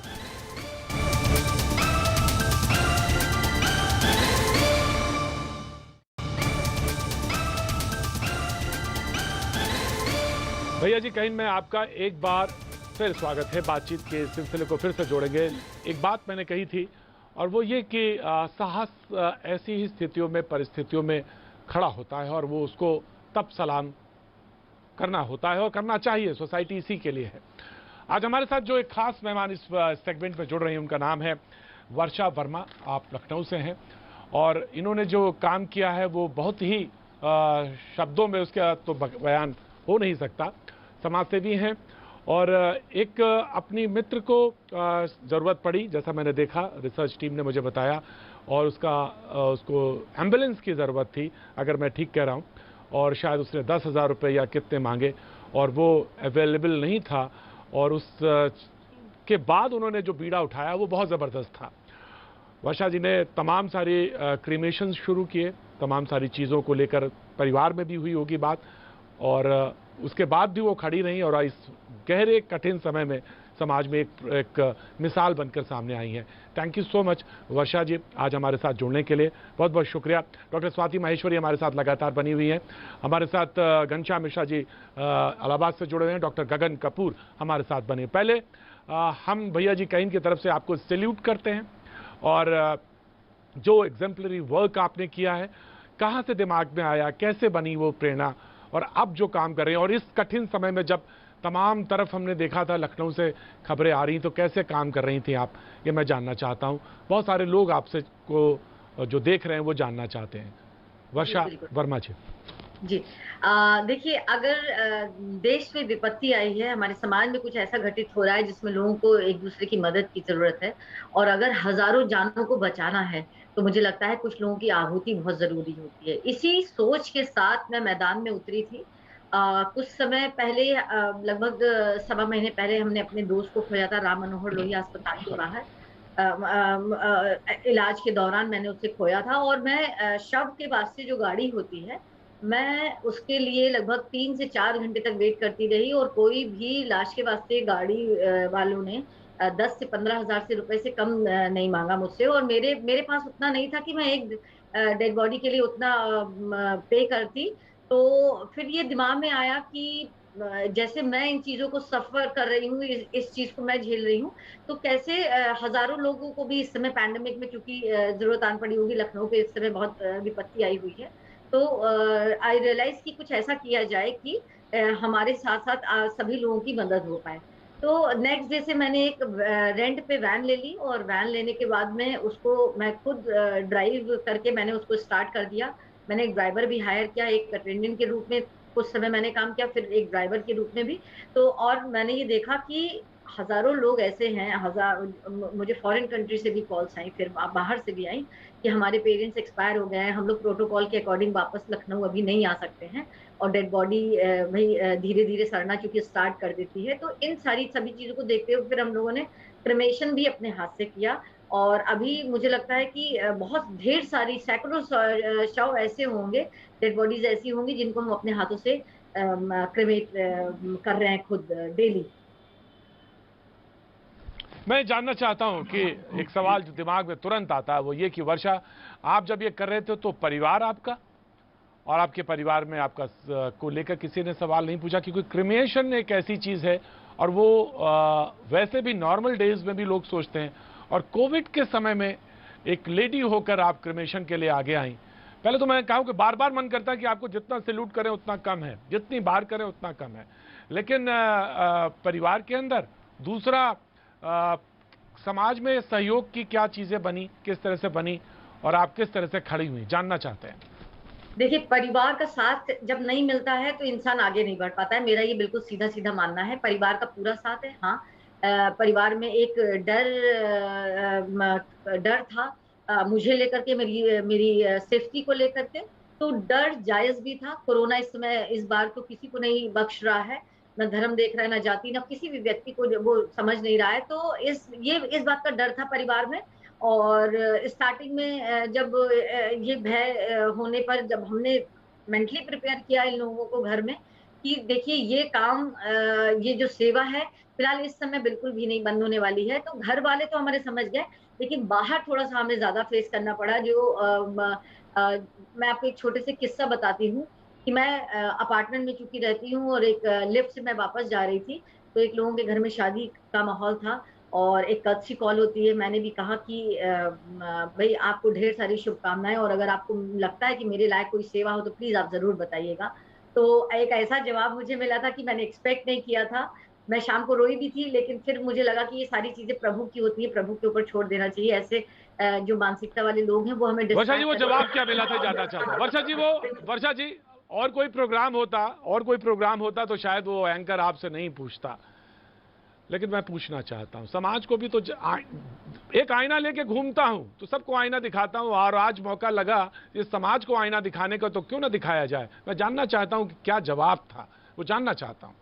[SPEAKER 1] भैया जी कहीं में आपका एक बार फिर स्वागत है। बातचीत के सिलसिले को फिर से जोड़ेंगे। एक बात मैंने कही थी और वो ये कि साहस ऐसी ही स्थितियों में, परिस्थितियों में खड़ा होता है और वो उसको तब सलाम करना होता है और करना चाहिए। सोसाइटी इसी के लिए है। आज हमारे साथ जो एक खास मेहमान इस सेगमेंट में जुड़ रही हैं उनका नाम है वर्षा वर्मा। आप लखनऊ से हैं और इन्होंने जो काम किया है वो बहुत ही शब्दों में उसका तो बयान हो नहीं सकता। समाजसेवी हैं और एक अपनी मित्र को ज़रूरत पड़ी, जैसा मैंने देखा, रिसर्च टीम ने मुझे बताया, और उसको एम्बुलेंस की ज़रूरत थी, अगर मैं ठीक कह रहा हूँ, और शायद उसने 10,000 रुपये या कितने मांगे और वो अवेलेबल नहीं था। और उस के बाद उन्होंने जो बीड़ा उठाया वो बहुत ज़बरदस्त था। वर्षा जी ने तमाम सारी क्रीमेशन शुरू किए, तमाम सारी चीज़ों को लेकर परिवार में भी हुई होगी बात, और उसके बाद भी वो खड़ी रही और इस गहरे कठिन समय में समाज में एक मिसाल बनकर सामने आई हैं। थैंक यू सो मच वर्षा जी, आज हमारे साथ जुड़ने के लिए बहुत बहुत शुक्रिया। डॉक्टर स्वाति माहेश्वरी हमारे साथ लगातार बनी हुई हैं। हमारे साथ घनश्याम मिश्रा जी इलाहाबाद से जुड़े हुए हैं। डॉक्टर गगन कपूर हमारे साथ बने। पहले हम भैया जी कहीं की तरफ से आपको सैल्यूट करते हैं और जो एग्जाम्पलरी वर्क आपने किया है, कहाँ से दिमाग में आया, कैसे बनी वो प्रेरणा, और अब जो काम कर रहे हैं, और इस कठिन समय में जब तमाम तरफ हमने देखा था लखनऊ से खबरें आ रही तो कैसे काम कर रही थी आप, ये मैं जानना चाहता हूँ। बहुत सारे लोग आपसे को जो देख रहे हैं वो जानना चाहते हैं। वर्षा वर्मा जी।
[SPEAKER 11] जी देखिए, अगर देश में विपत्ति आई है, हमारे समाज में कुछ ऐसा घटित हो रहा है जिसमें लोगों को एक दूसरे की मदद की जरूरत है, और अगर हजारों जानों को बचाना है तो मुझे लगता है कुछ लोगों की आहुति बहुत जरूरी होती है। इसी सोच के साथ मैं मैदान में उतरी थी। कुछ समय पहले, लगभग 1.25 महीने पहले, हमने अपने दोस्त को खोया था राम मनोहर लोहिया अस्पताल के बाहर। इलाज के दौरान मैंने उसे खोया था और मैं शव के वास्ते जो गाड़ी होती है, मैं उसके लिए लगभग 3 से 4 घंटे तक वेट करती रही, और कोई भी लाश के वास्ते गाड़ी वालों ने 10 से 15 हज़ार रुपए से कम नहीं मांगा मुझसे, और मेरे पास उतना नहीं था कि मैं एक डेड बॉडी के लिए उतना पे करती। तो फिर ये दिमाग में आया कि जैसे मैं इन चीजों को सफर कर रही हूँ, इस चीज को मैं झेल रही हूँ, तो कैसे हजारों लोगों को भी इस समय पैंडेमिक में, चूंकि जरूरत आन पड़ी होगी, लखनऊ पे इस समय बहुत विपत्ति आई हुई है, तो आई रियलाइज कि कुछ ऐसा किया जाए कि हमारे साथ साथ सभी लोगों की मदद हो पाए। तो नेक्स्ट डे से मैंने एक रेंट पे वैन ले ली, और वैन लेने के बाद में उसको मैं खुद ड्राइव करके मैंने उसको स्टार्ट कर दिया। मैंने एक ड्राइवर भी हायर किया, एक अटेंडेंट के रूप में कुछ समय मैंने काम किया, फिर एक ड्राइवर के रूप में भी। तो और मैंने ये देखा कि हजारों लोग ऐसे हैं, मुझे फॉरेन कंट्री से भी कॉल्स आई, फिर बाहर से भी आई, कि हमारे पेरेंट्स एक्सपायर हो गए हैं, हम लोग प्रोटोकॉल के अकॉर्डिंग वापस लखनऊ अभी नहीं आ सकते हैं, और डेड बॉडी भाई धीरे धीरे सड़ना चूंकि स्टार्ट कर देती है। तो इन सभी चीजों को देखते हुए फिर हम लोगों ने क्रेमेशन भी अपने हाथ से किया, और अभी मुझे लगता है कि बहुत ढेर सारी सैकड़ों शव ऐसे होंगे, डेड बॉडीज ऐसी होंगी जिनको हम अपने हाथों से क्रेमेट कर रहे हैं खुद डेली।
[SPEAKER 1] मैं जानना चाहता हूं कि एक सवाल जो दिमाग में तुरंत आता है वो ये कि वर्षा, आप जब ये कर रहे थे तो परिवार आपका और आपके परिवार में आपका को लेकर किसी ने सवाल नहीं पूछा? क्योंकि क्रिमेशन एक ऐसी चीज है और वो वैसे भी नॉर्मल डेज में भी लोग सोचते हैं, और कोविड के समय में एक लेडी होकर आप क्रिमेशन के लिए आगे आई। पहले तो मैं कहूँ कि बार बार मन करता है कि आपको जितना सैल्यूट करें उतना कम है, जितनी बार करें उतना कम है, लेकिन परिवार के अंदर दूसरा समाज में सहयोग की क्या चीजें बनी, किस तरह से बनी, और आप किस तरह से खड़ी हुई, जानना चाहते हैं।
[SPEAKER 11] देखिए, परिवार का साथ जब नहीं मिलता है तो इंसान आगे नहीं बढ़ पाता है। मेरा ये बिल्कुल सीधा सीधा मानना है। परिवार का पूरा साथ है। हाँ, परिवार में एक डर था मुझे लेकर के, मेरी सेफ्टी को लेकर के, तो डर जायज भी था। कोरोना इस समय इस बार तो किसी को नहीं बख्श रहा है, न धर्म देख रहा है, न जाति, न किसी भी व्यक्ति को वो समझ नहीं रहा है। तो इस बात का डर था परिवार में। और स्टार्टिंग में जब ये भय होने पर, जब हमने मेंटली प्रिपेयर किया इन लोगों को घर में कि देखिए ये काम, ये जो सेवा है फिलहाल इस समय बिल्कुल भी नहीं बंद होने वाली है। तो घर वाले तो हमारे समझ गए, लेकिन बाहर थोड़ा सा हमें ज्यादा फेस करना पड़ा। मैं आपको एक छोटे से किस्सा बताती हूँ कि मैं अपार्टमेंट में चूंकि रहती हूँ और एक लिफ्ट से मैं वापस जा रही थी, तो एक लोगों के घर में शादी का माहौल था और एक कर्टसी कॉल होती है। मैंने भी कहा कि भाई आपको ढेर सारी शुभकामनाएं, और अगर आपको लगता है कि मेरे लायक कोई सेवा हो तो प्लीज आप जरूर बताइएगा। तो एक ऐसा जवाब मुझे मिला था कि मैंने एक्सपेक्ट नहीं किया था। मैं शाम को रोई भी थी, लेकिन फिर मुझे लगा कि ये सारी चीजें प्रभु की होती है, प्रभु के ऊपर छोड़ देना चाहिए। ऐसे जो मानसिकता वाले लोग हैं वो हमें
[SPEAKER 1] वर्षा जी वो जवाब क्या मिला था जानना चाहता हूं। वर्षा जी और कोई प्रोग्राम होता तो शायद वो एंकर आपसे नहीं पूछता, लेकिन मैं पूछना चाहता हूं। समाज को भी तो एक आईना लेके घूमता हूं तो सबको आईना दिखाता हूं, और आज मौका लगा इस समाज को आईना दिखाने का, तो क्यों ना दिखाया जाए। मैं जानना चाहता हूं कि क्या जवाब था, वो जानना चाहता हूं।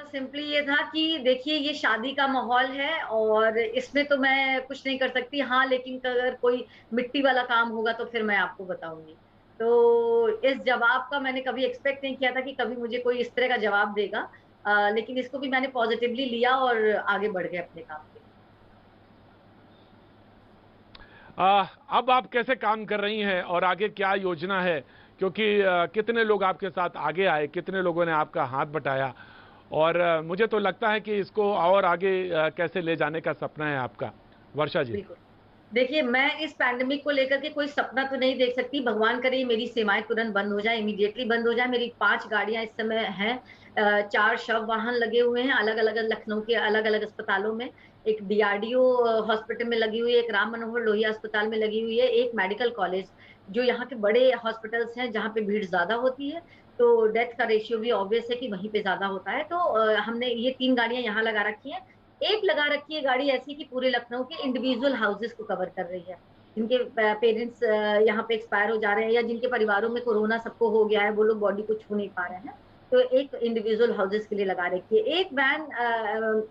[SPEAKER 11] सिंपली ये था कि देखिए ये शादी का माहौल है और इसमें तो मैं कुछ नहीं कर सकती। हाँ, लेकिन अगर कोई मिट्टी वाला काम होगा तो फिर मैं आपको बताऊंगी। तो इस जवाब का मैंने कभी एक्सपेक्ट नहीं किया था कि कभी मुझे कोई इस तरह का जवाब देगा, लेकिन इसको भी मैंने पॉजिटिवली लिया और आगे बढ़ गए अपने काम पे।
[SPEAKER 1] अब आप कैसे काम कर रही हैं और आगे क्या योजना है, क्योंकि कितने लोग आपके साथ आगे आए, कितने लोगों ने आपका हाथ बटाया, और मुझे तो लगता है कि इसको और आगे कैसे ले जाने का सपना है आपका। वर्षा जी
[SPEAKER 11] देखिए, मैं इस पैंडेमिक को लेकर के कोई सपना तो नहीं देख सकती। भगवान करे मेरी सेवाएं तुरंत बंद हो जाए, इमीडिएटली बंद हो जाए। मेरी 5 गाड़ियां इस समय हैं, 4 शव वाहन लगे हुए हैं अलग अलग लखनऊ के अलग अलग अस्पतालों में। एक DRDO हॉस्पिटल में लगी हुई है, एक राम मनोहर लोहिया अस्पताल में लगी हुई है, एक मेडिकल कॉलेज, जो यहाँ के बड़े हॉस्पिटल्स हैं जहाँ पे भीड़ ज्यादा होती है, तो डेथ का रेशियो भी ऑब्वियस है कि वहीं पे ज्यादा होता है। तो हमने ये 3 गाड़ियां यहाँ लगा रखी है। एक लगा रखी है गाड़ी ऐसी कि पूरे लखनऊ के इंडिविजुअल हाउसेस को कवर कर रही है, जिनके पेरेंट्स यहाँ पे एक्सपायर हो जा रहे हैं या जिनके परिवारों में कोरोना सबको हो गया है, वो लोग बॉडी को छू नहीं पा रहे हैं, तो एक इंडिविजुअल हाउसेस के लिए लगा रखी है। एक वैन,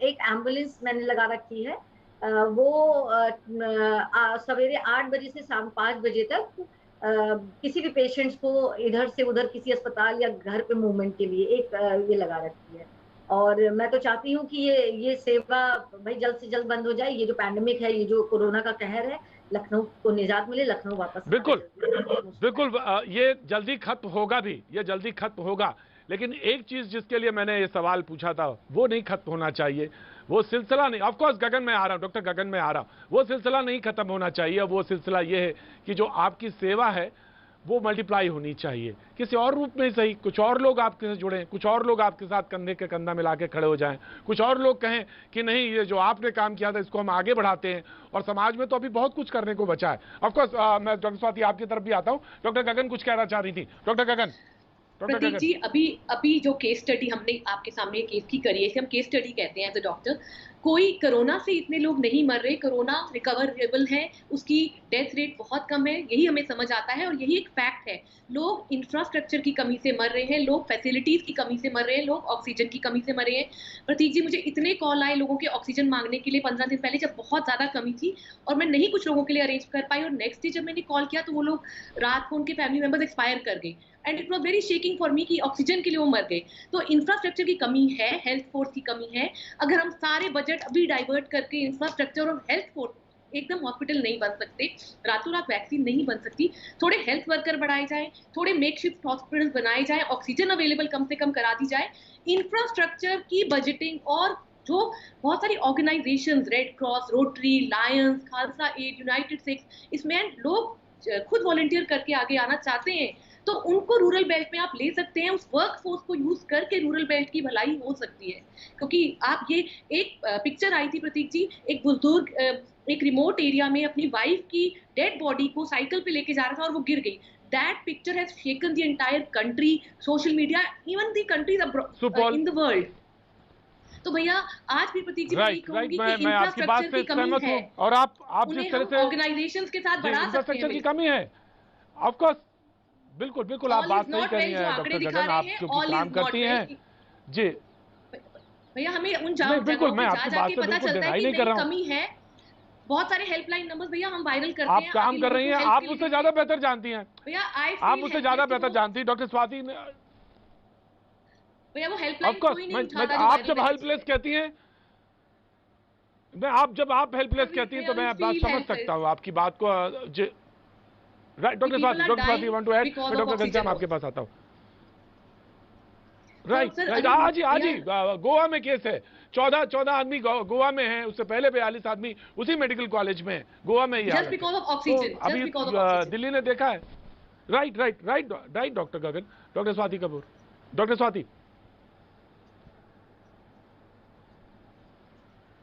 [SPEAKER 11] एक एम्बुलेंस मैंने लगा रखी है, वो सवेरे 8 बजे से शाम 5 बजे तक किसी भी पेशेंट्स को इधर से उधर किसी अस्पताल या घर पे मूवमेंट के लिए एक ये लगा रखी है। और मैं तो चाहती हूँ कि ये सेवा भाई जल्द से जल्द बंद हो जाए। ये जो पैंडेमिक है, ये जो कोरोना का कहर है, लखनऊ को निजात मिले, लखनऊ वापस।
[SPEAKER 1] बिल्कुल ये जल्दी खत्म होगा भी, ये जल्दी खत्म होगा। लेकिन एक चीज जिसके लिए मैंने ये सवाल पूछा था वो नहीं खत्म होना चाहिए, वो सिलसिला नहीं। ऑफ कोर्स गगन में आ रहा हूं, डॉक्टर गगन में आ रहा हूं, वो सिलसिला नहीं खत्म होना चाहिए। वो सिलसिला ये है कि जो आपकी सेवा है वो मल्टीप्लाई होनी चाहिए, किसी और रूप में सही। कुछ और लोग आपके से जुड़े, कुछ और लोग आपके साथ कंधे के कंधा मिला के खड़े हो जाएं, कुछ और लोग कहें कि नहीं ये जो आपने काम किया था इसको हम आगे बढ़ाते हैं। और समाज में तो अभी बहुत कुछ करने को बचा है। ऑफकोर्स मैं डॉक्टर स्वाति आपकी तरफ भी आता हूं। डॉक्टर गगन कुछ कहना चाह रही थी। डॉक्टर गगन।
[SPEAKER 4] प्रतीक जी, अभी जो केस स्टडी हमने आपके सामने केस की करी है, इसे हम केस स्टडी कहते हैं एज अ डॉक्टर। कोई कोरोना से इतने लोग नहीं मर रहे, कोरोना रिकवरेबल है, उसकी डेथ रेट बहुत कम है, यही हमें समझ आता है और यही एक फैक्ट है। लोग इंफ्रास्ट्रक्चर की कमी से मर रहे हैं, लोग फैसिलिटीज की कमी से मर रहे हैं, लोग ऑक्सीजन की कमी से मर रहे हैं। प्रतीक जी, मुझे इतने कॉल आए लोगों के ऑक्सीजन मांगने के लिए 15 दिन पहले, जब बहुत ज्यादा कमी थी और मैं नहीं कुछ लोगों के लिए अरेंज कर पाई, और नेक्स्ट डे जब मैंने कॉल किया तो वो लोग रात को उनके फैमिली मेंबर्स एक्सपायर कर गए। And it was very shaking for me कि ऑक्सीजन के लिए वो मर गए। तो इंफ्रास्ट्रक्चर की कमी है, हेल्थ फोर्स की कमी है। अगर हम सारे बजट अभी डाइवर्ट करके इंफ्रास्ट्रक्चर और हेल्थ फोर्स, एकदम हॉस्पिटल नहीं बन सकते, रातों रात वैक्सीन नहीं बन सकती, थोड़े हेल्थ वर्कर बढ़ाए जाए, थोड़े मेकशिफ्ट हॉस्पिटल्स बनाए जाए, ऑक्सीजन अवेलेबल कम से कम करा दी जाए, इंफ्रास्ट्रक्चर की बजटिंग, और जो बहुत सारी organisations, Red Cross, Rotary, Lions, Khalsa Aid, United Sikhs, इसमें लोग खुद वॉलंटियर करके आगे आना चाहते हैं, तो उनको रूरल बेल्ट में आप ले सकते हैं। उस वर्क फोर्स को यूज करके रूरल बेल्ट की भलाई हो सकती है। क्योंकि आप ये एक पिक्चर आई थी प्रतीक जी, एक बुजुर्ग एक रिमोट एरिया में अपनी वाइफ की डेड बॉडी को साइकिल पे लेके जा रहा था और वो गिर गई। That picture has shaken the entire country, social media, even the countries in the world. तो भैया आज भी प्रतीक जी मैं कहूंगी कि इंफ्रास्ट्रक्चर की कमी है,
[SPEAKER 1] और आप जिस तरह से
[SPEAKER 4] ऑर्गेनाइजेशंस के साथ बढ़ा सकते हैं,
[SPEAKER 1] इंफ्रास्ट्रक्चर की कमी है। ऑफ कोर्स बिल्कुल आप बात नहीं कर रही हैं डॉक्टर गगन, आप जो काम करती हैं जी
[SPEAKER 4] भैया, हमें उन जगहों पे जा जाके पता चलता है कि कमी है। बहुत सारे हेल्पलाइन नंबर्स भैया हम वायरल करते
[SPEAKER 1] आप
[SPEAKER 4] हैं।
[SPEAKER 1] काम कर रही हैं, आप मुझसे ज्यादा बेहतर जानती हैं
[SPEAKER 4] भैया।
[SPEAKER 1] आप मुझसे ज्यादा बेहतर जानती हैं डॉक्टर स्वाति ने
[SPEAKER 4] भैया, वो हेल्पलाइन कोई नहीं उठाता।
[SPEAKER 1] आप जब हेल्पलेस कहती हैं, आप हेल्पलेस कहती हैं तो मैं बात समझ सकता हूँ आपकी बात को। Right doctor Swati want to add, मैं डॉक्टर घनश्याम आपके पास आता हूँ। राइट आज ही गोवा में केस है, 14 आदमी गोवा में हैं, उससे पहले 42 आदमी उसी मेडिकल कॉलेज में गोवा में ही
[SPEAKER 4] जस्ट बिकॉज ऑफ ऑक्सीजन।
[SPEAKER 1] अभी दिल्ली ने देखा है। राइट डॉक्टर गगन, डॉक्टर स्वाति कपूर, डॉक्टर स्वाति।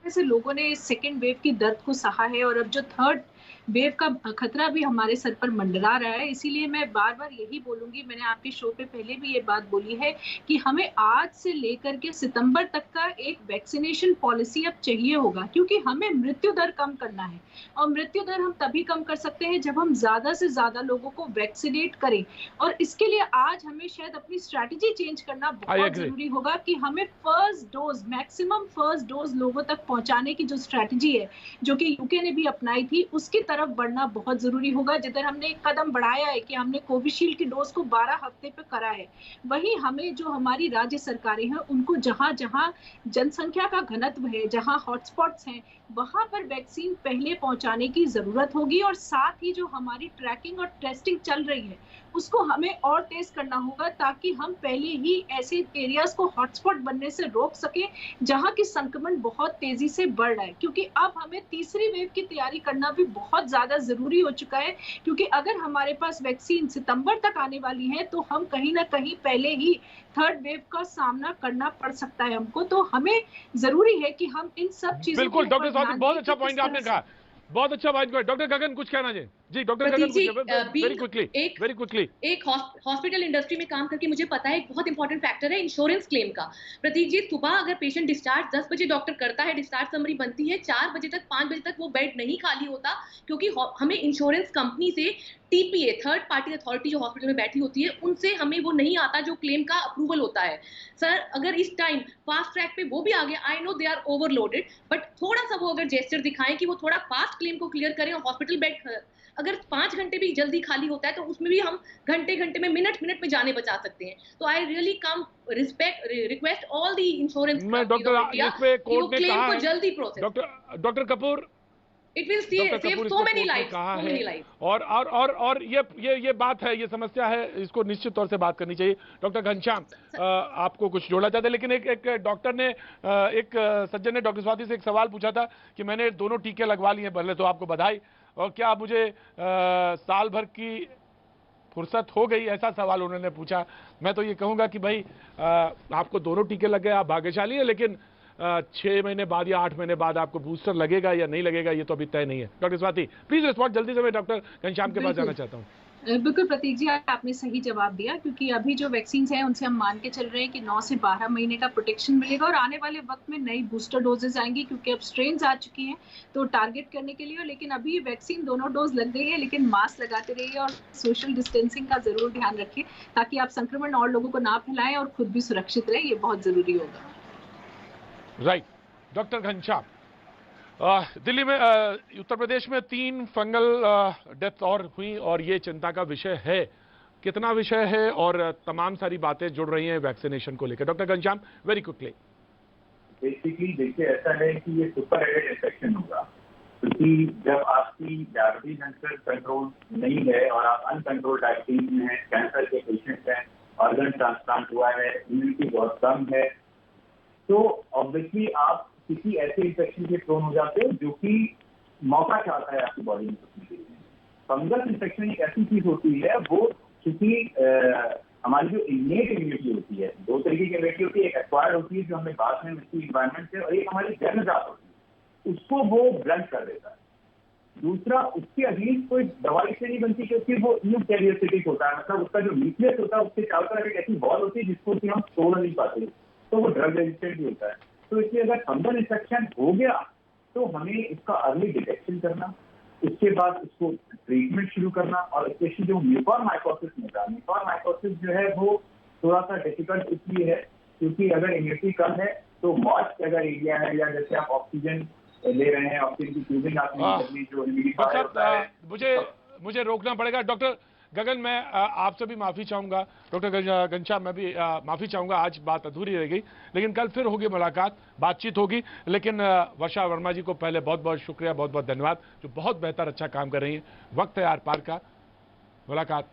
[SPEAKER 6] ऐसे लोगों ने इस सेकेंड वेव की दर्द को सहा है और अब जो थर्ड वेव का खतरा भी हमारे सर पर मंडरा रहा है। इसीलिए मैं बार बार यही बोलूंगी, मैंने आपके शो पे पहले भी ये बात बोली है कि हमें आज से लेकर के सितंबर तक का एक वैक्सीनेशन पॉलिसी अब चाहिए होगा, क्योंकि हमें मृत्यु दर कम करना है और मृत्यु दर हम तभी कम कर सकते हैं जब हम ज्यादा से ज्यादा लोगों को वैक्सीनेट करें। और इसके लिए आज हमें शायद अपनी स्ट्रैटेजी चेंज करना बहुत जरूरी होगा कि हमें first dose, maximum first dose लोगों तक पहुंचाने की जो स्ट्रैटेजी है, जो कि यूके ने भी अपनाई थी, उसकी तरफ बढ़ना बहुत जरूरी होगा। जिधर हमने एक कदम बढ़ाया है कि हमने कोविशील्ड की डोज को 12 हफ्ते पे करा है, वहीं हमें जो हमारी राज्य सरकारें हैं उनको जहां जहां जनसंख्या का घनत्व है, जहां हॉटस्पॉट्स हैं, वहां पर वैक्सीन पहले पहुंचाने की जरूरत होगी। और साथ ही जो हमारी ट्रैकिंग और टेस्टिंग चल रही है उसको हमें और तेज करना होगा, ताकि हम पहले ही ऐसे एरियाज को हॉटस्पॉट बनने से रोक सके जहां की संक्रमण बहुत तेजी से बढ़ रहा है। क्योंकि अब हमें तीसरी वेव की तैयारी करना भी बहुत ज्यादा जरूरी हो चुका है, क्योंकि अगर हमारे पास वैक्सीन सितंबर तक आने वाली है तो हम कहीं ना कहीं पहले ही थर्ड वेव का सामना करना पड़ सकता है हमको। तो हमें जरूरी है कि हम इन सब चीजों
[SPEAKER 1] बिल्कुल डॉक्टर साहब, बहुत अच्छा पॉइंट आपने कहा, बहुत अच्छा बात। डॉक्टर गगन कुछ कहना चाहिए? जी डॉक्टर गगन, वेरी क्विकली।
[SPEAKER 4] एक हॉस्पिटल इंडस्ट्री में काम करके मुझे पता है एक बहुत इंपॉर्टेंट फैक्टर है इंश्योरेंस क्लेम का। प्रतीक जी, सुबह अगर पेशेंट डिस्चार्ज 10 बजे डॉक्टर करता है, डिस्चार्ज समरी बनती है, 4 बजे तक 5 बजे तक वो बेड नहीं खाली होता, क्योंकि हमें इंश्योरेंस कंपनी से TPA, थर्ड पार्टी अथॉरिटी जो हॉस्पिटल में बैठी होती है, उनसे हमें वो नहीं आता जो क्लेम का अप्रूवल होता है। सर अगर इस टाइम फास्ट ट्रैक पे वो भी आ गया, I know they are overloaded, but थोड़ा सा वो अगर जेस्चर दिखाएं कि वो थोड़ा फास्ट क्लेम को क्लियर करें, और हॉस्पिटल बेड अगर 5 घंटे भी जल्दी खाली होता है तो उसमें भी हम घंटे में मिनट में जाने बचा सकते हैं। तो I really come request all the insurance claim को जल्दी process.
[SPEAKER 1] Doctor Kapoor,
[SPEAKER 4] It will save so many lives.
[SPEAKER 1] और ये बात है, ये समस्या है, इसको निश्चित तौर से बात करनी चाहिए। डॉक्टर घनश्याम, आपको कुछ जोड़ना चाहते हैं, लेकिन एक डॉक्टर ने, एक सज्जन ने डॉक्टर स्वाति से एक सवाल पूछा था कि मैंने दोनों टीके लगवा लिए, पहले तो आपको बधाई, और क्या मुझे साल भर की फुर्सत हो गई, ऐसा सवाल उन्होंने पूछा। मैं तो ये कहूँगा कि भाई आपको दोनों टीके लग गए, आप भाग्यशाली हैं, लेकिन 6 महीने बाद या 8 महीने बाद आपको बूस्टर लगेगा या नहीं लगेगा ये तो अभी तय नहीं है। डॉक्टर स्वाति प्लीज रिस्पॉन्ड जल्दी से, मैं डॉक्टर घनश्याम के पास जाना चाहता हूँ।
[SPEAKER 6] बिल्कुल प्रतीक जी, आपने सही जवाब दिया, क्योंकि अभी जो वैक्सीन हैं उनसे हम मान के चल रहे हैं कि 9 से 12 महीने का प्रोटेक्शन मिलेगा, और आने वाले वक्त में नई बूस्टर डोजेज आएंगी, क्योंकि अब स्ट्रेन्स आ चुकी हैं तो टारगेट करने के लिए। लेकिन अभी वैक्सीन दोनों डोज लग गई है, लेकिन मास्क लगाते रहिए और सोशल डिस्टेंसिंग का जरूर ध्यान रखिए, ताकि आप संक्रमण और लोगों को ना फैलाएं और खुद भी सुरक्षित रहे, ये बहुत जरूरी होगा।
[SPEAKER 1] राइट डॉक्टर घनश्याम, दिल्ली में उत्तर प्रदेश में 3 फंगल डेथ और हुई, और ये चिंता का विषय है। कितना विषय है और तमाम सारी बातें जुड़ रही हैं वैक्सीनेशन को लेकर। Doctor Ghanshyam, very quickly.
[SPEAKER 8] Basically देखिए, ऐसा है कि ये सुपर एडेड इन्फेक्शन होगा, क्योंकि जब आपकी डायबिटीज कंट्रोल नहीं है और आप अनकंट्रोल डायबिटीज में है, कैंसर के पेशेंट हैं, ऑर्गन ट्रांसप्लांट हुआ है, इम्यूनिटी बहुत कम है, तो ऑब्वियसली आप किसी ऐसे इन्फेक्शन के प्रोन हो जाते हो जो कि मौका चाहता है आपकी बॉडी में घुसने के लिए। फंगल इन्फेक्शन एक ऐसी चीज होती है, वो क्योंकि हमारी जो इनेट इम्यूनिटी होती है, 2 तरीके की इम्यूनिटी होती है, एक एक्वायर्ड होती है जो हमें बाद में मिलती है इन्वायरमेंट से, और एक हमारी जन्मजात होती है, उसको वो ब्लंट कर देता है। दूसरा, उसके अगेंस्ट कोई दवाई से नहीं बनती, क्योंकि वो यूकैरियोसिटिक होता है, मतलब उसका जो न्यूक्लियस होता है उसके चारों तरफ एक ऐसी बॉल होती है जिसको कि हम तोड़ नहीं पाते, तो वो ड्रग रेजिस्टेंट भी होता है। तो इसलिए अगर फंगल इन्फेक्शन हो गया तो हमें इसका अर्ली डिटेक्शन करना, उसके बाद उसको ट्रीटमेंट शुरू करना, और स्पेशली जो म्यूकोरमाइकोसिस होता है, म्यूकोरमाइकोसिस जो है वो थोड़ा सा डिफिकल्ट इसलिए है क्योंकि अगर इम्यूनिटी कम है तो मॉइस्ट अगर एरिया है, या जैसे आप ऑक्सीजन ले रहे हैं, ऑक्सीजन की ट्यूबिंग आपने जो होता है।
[SPEAKER 1] मुझे रोकना पड़ेगा डॉक्टर गगन, मैं आपसे भी माफी चाहूंगा, डॉक्टर घनश्याम मैं भी माफी चाहूंगा, आज बात अधूरी रह गई, लेकिन कल फिर होगी मुलाकात, बातचीत होगी। लेकिन वर्षा वर्मा जी को पहले बहुत बहुत शुक्रिया, बहुत बहुत धन्यवाद, जो बहुत बेहतर अच्छा काम कर रही हैं। वक्त है आर पार का, मुलाकात